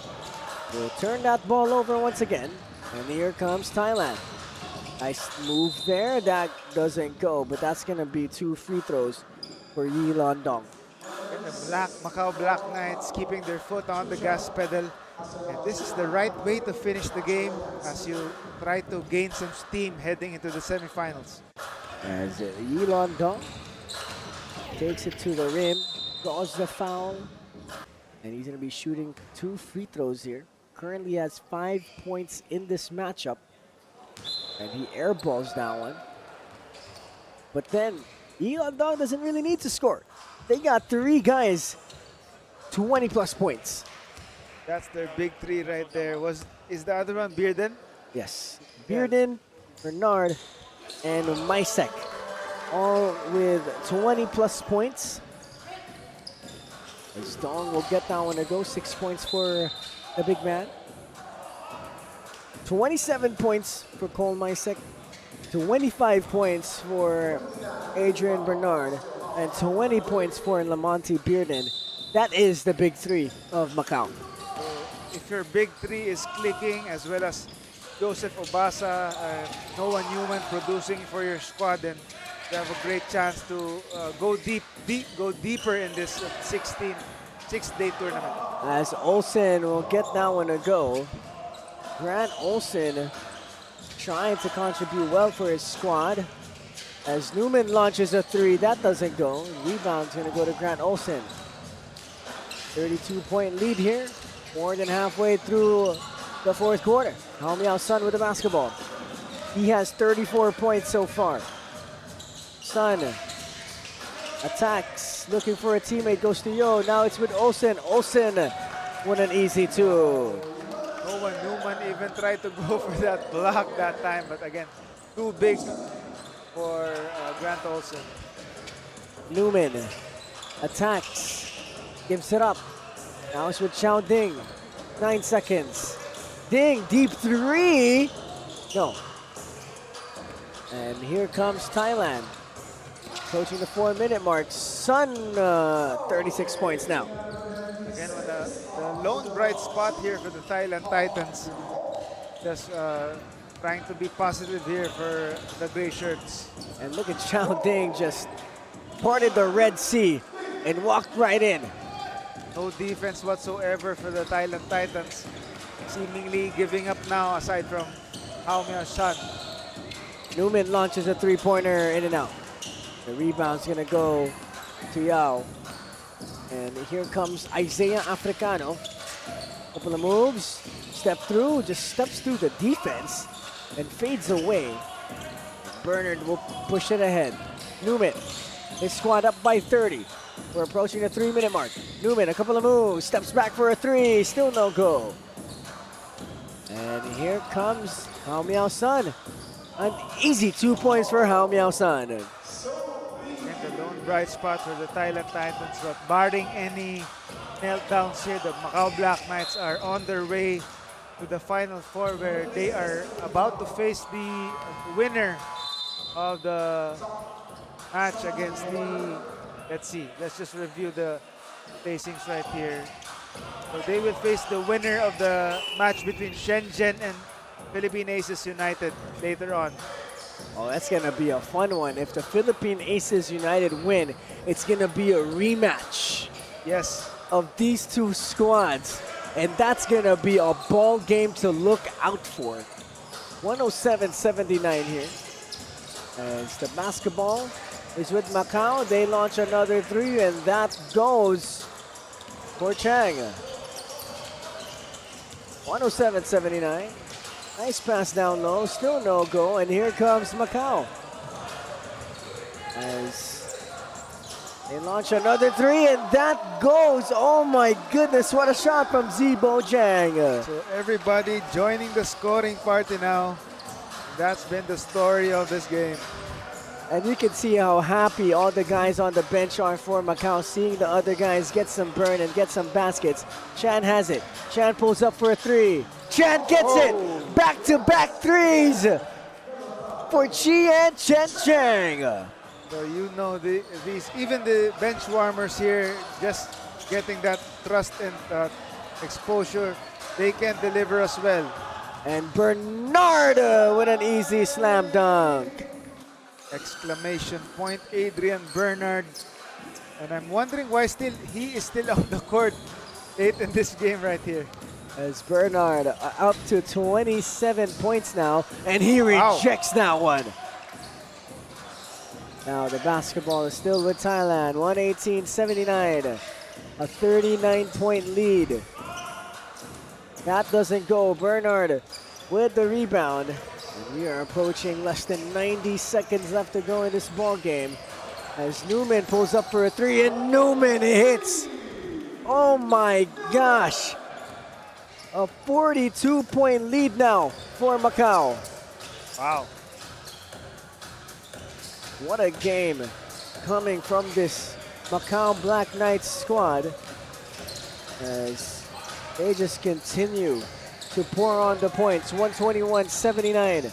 will turn that ball over once again. And here comes Thailand. Nice move there. That doesn't go, but that's going to be 2 free throws for Yilandong. And the Macau Black Knights keeping their foot on the gas pedal. And this is the right way to finish the game as you try to gain some steam heading into the semifinals. As Yilandong takes it to the rim, draws the foul, and he's going to be shooting 2 free throws here. Currently has 5 points in this matchup, and he airballs that one. But then Yilandong doesn't really need to score. They got 3 guys, 20-plus points. That's their big 3 right there. Is the other one Bearden? Yes, Bearden, Bernard, and Mysek, all with 20-plus points. As Dong will get that one to go. 6 points for the big man. 27 points for Cole Mysek. 25 points for Adrian Bernard. And 20 points for Lamonte Bearden. That is the big 3 of Macau. If your big 3 is clicking, as well as Joseph Obasa and Noah Newman producing for your squad, then you have a great chance to go deeper in this 6-day tournament. As Olsen will get that one to go. Grant Olsen trying to contribute well for his squad. As Newman launches a 3, that doesn't go. Rebound's going to go to Grant Olsen. 32-point lead here. More than halfway through the 4th quarter. Miao Sun with the basketball. He has 34 points so far. Sun attacks, looking for a teammate, goes to Yo. Now it's with Olsen. Olsen with an easy 2. Noah Newman even tried to go for that block that time, but again, too big for Grant Olsen. Newman attacks, gives it up. Now it's with Chao Ding. 9 seconds. Ding, deep 3. No. And here comes Thailand. Approaching the 4-minute mark. Sun, 36 points now. Again, with the lone bright spot here for the Thailand Titans. Just trying to be positive here for the gray shirts. And look at Chao Ding just parted the Red Sea and walked right in. No defense whatsoever for the Thailand Titans. Seemingly giving up now aside from Miao Sun. Newman launches a 3-pointer in and out. The rebound's gonna go to Yao. And here comes Isaiah Africano. Couple of moves, step through, just steps through the defense and fades away. Bernard will push it ahead. Newman, his squad up by 30. We're approaching the 3-minute mark. Newman, a couple of moves, steps back for a 3, still no go. And here comes Miao Sun. An easy 2 points for Miao Sun. And the lone bright spot for the Thailand Titans, but barring any meltdowns here, the Macau Black Knights are on their way to the Final 4, where they are about to face the winner of the match against the, let's just review the facings right here. So they will face the winner of the match between Shenzhen and Philippine Aces United later on. Oh, that's gonna be a fun one. If the Philippine Aces United win, it's gonna be a rematch. Yes. Of these 2 squads. And that's gonna be a ball game to look out for. 107-79 here. As the basketball is with Macau. They launch another 3, and that goes for Chang. 107-79. Nice pass down low, still no go, and here comes Macau. As they launch another 3, and that goes. Oh my goodness, what a shot from Zibo Jang. So everybody joining the scoring party now. That's been the story of this game. And you can see how happy all the guys on the bench are for Macau, seeing the other guys get some burn and get some baskets. Chan has it. Chan pulls up for a 3. Chan gets it! Back-to-back 3s! for Chian Chen Cheng. So you know these, even the bench warmers here, just getting that thrust and exposure, they can deliver as well. And Bernard with an easy slam dunk. Exclamation point, Adrian Bernard. And I'm wondering why he is still on the court late in this game right here. As Bernard up to 27 points now, and he rejects that one. Now the basketball is still with Thailand, 118-79, a 39-point lead. That doesn't go. Bernard with the rebound. And we are approaching less than 90 seconds left to go in this ball game. As Newman pulls up for a three, and Newman hits. Oh my gosh. A 42-point lead now for Macau. Wow. What a game coming from this Macau Black Knights squad as they just continue to pour on the points. 121-79.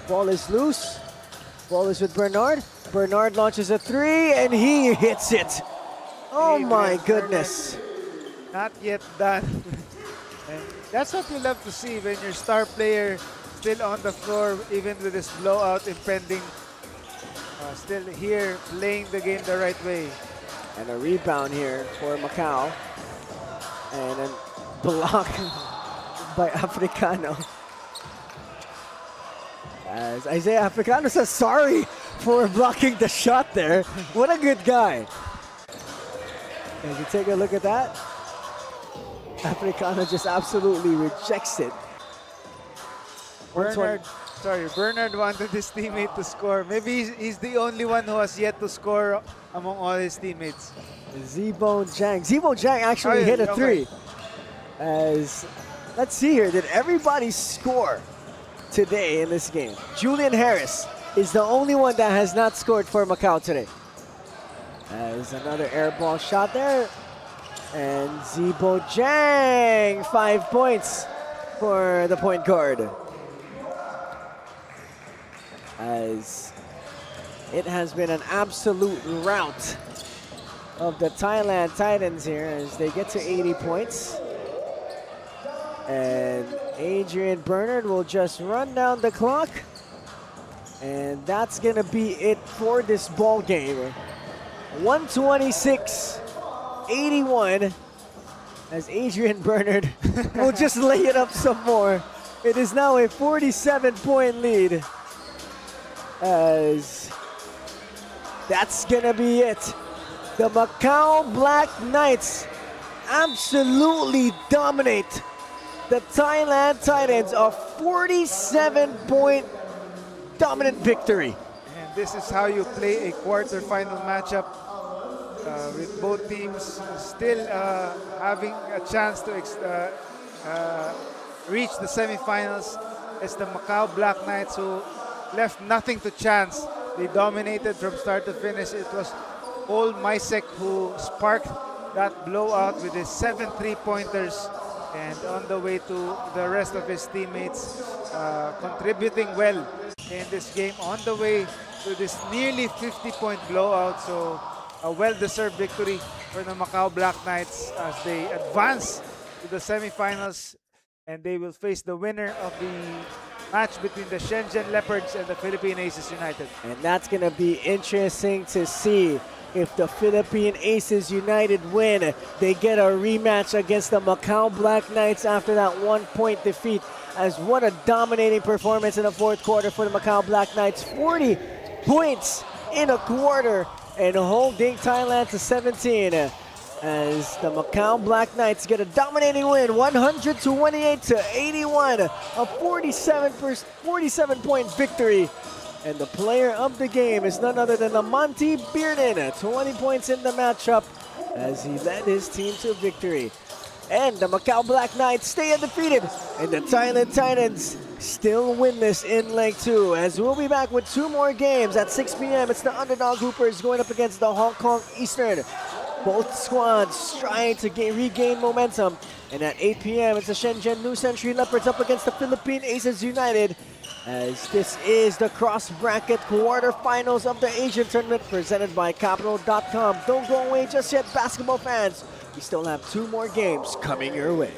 Ball is loose. Ball is with Bernard. Bernard launches a three and he hits it. Oh my goodness. Not yet done. And that's what we love to see when your star player still on the floor, even with this blowout impending. Still here playing the game the right way. And a rebound here for Macau. And a block by Africano. As Isaiah Africano says sorry for blocking the shot there. What a good guy. As you take a look at that, Africano just absolutely rejects it. Bernard wanted his teammate to score. Maybe he's the only one who has yet to score among all his teammates. Zebo Jang actually hit a three. As, let's see here, did everybody score today in this game? Julian Harris is the only one that has not scored for Macau today. As another air ball shot there. And Zebo Jang, 5 points for the point guard. As it has been an absolute rout of the Thailand Titans here as they get to 80 points. And Adrian Bernard will just run down the clock. And that's going to be it for this ball game. 126-81 as Adrian Bernard will just lay it up some more. It is now a 47-point lead. As that's gonna be it. The Macau Black Knights absolutely dominate the Thailand Titans, a 47-point dominant victory. And this is how you play a quarterfinal matchup with both teams still having a chance to reach the semifinals. It's the Macau Black Knights who left nothing to chance. They dominated from start to finish. It was Paul Mysek who sparked that blowout with his 7 3-pointers, and on the way to the rest of his teammates contributing well in this game on the way to this nearly 50-point blowout. So a well-deserved victory for the Macau Black Knights as they advance to the semifinals, and they will face the winner of the match between the Shenzhen Leopards and the Philippine Aces United. And that's going to be interesting to see if the Philippine Aces United win. They get a rematch against the Macau Black Knights after that 1-point defeat. As what a dominating performance in the fourth quarter for the Macau Black Knights. 40 points in a quarter and holding Thailand to 17. As the Macau Black Knights get a dominating win, 128-81, a 47-point victory. And the player of the game is none other than Monty Bearden, 20 points in the matchup as he led his team to victory. And the Macau Black Knights stay undefeated, and the Thailand Titans still winless in leg 2. As we'll be back with 2 more games at 6 p.m. It's the Underdog Hoopers going up against the Hong Kong Eastern. Both squads trying to regain momentum And at 8 p.m., it's the Shenzhen New Century Leopards up against the Philippine Aces United, as this is the cross-bracket quarterfinals of the Asian tournament presented by Capital.com. Don't go away just yet, basketball fans. We still have 2 more games coming your way.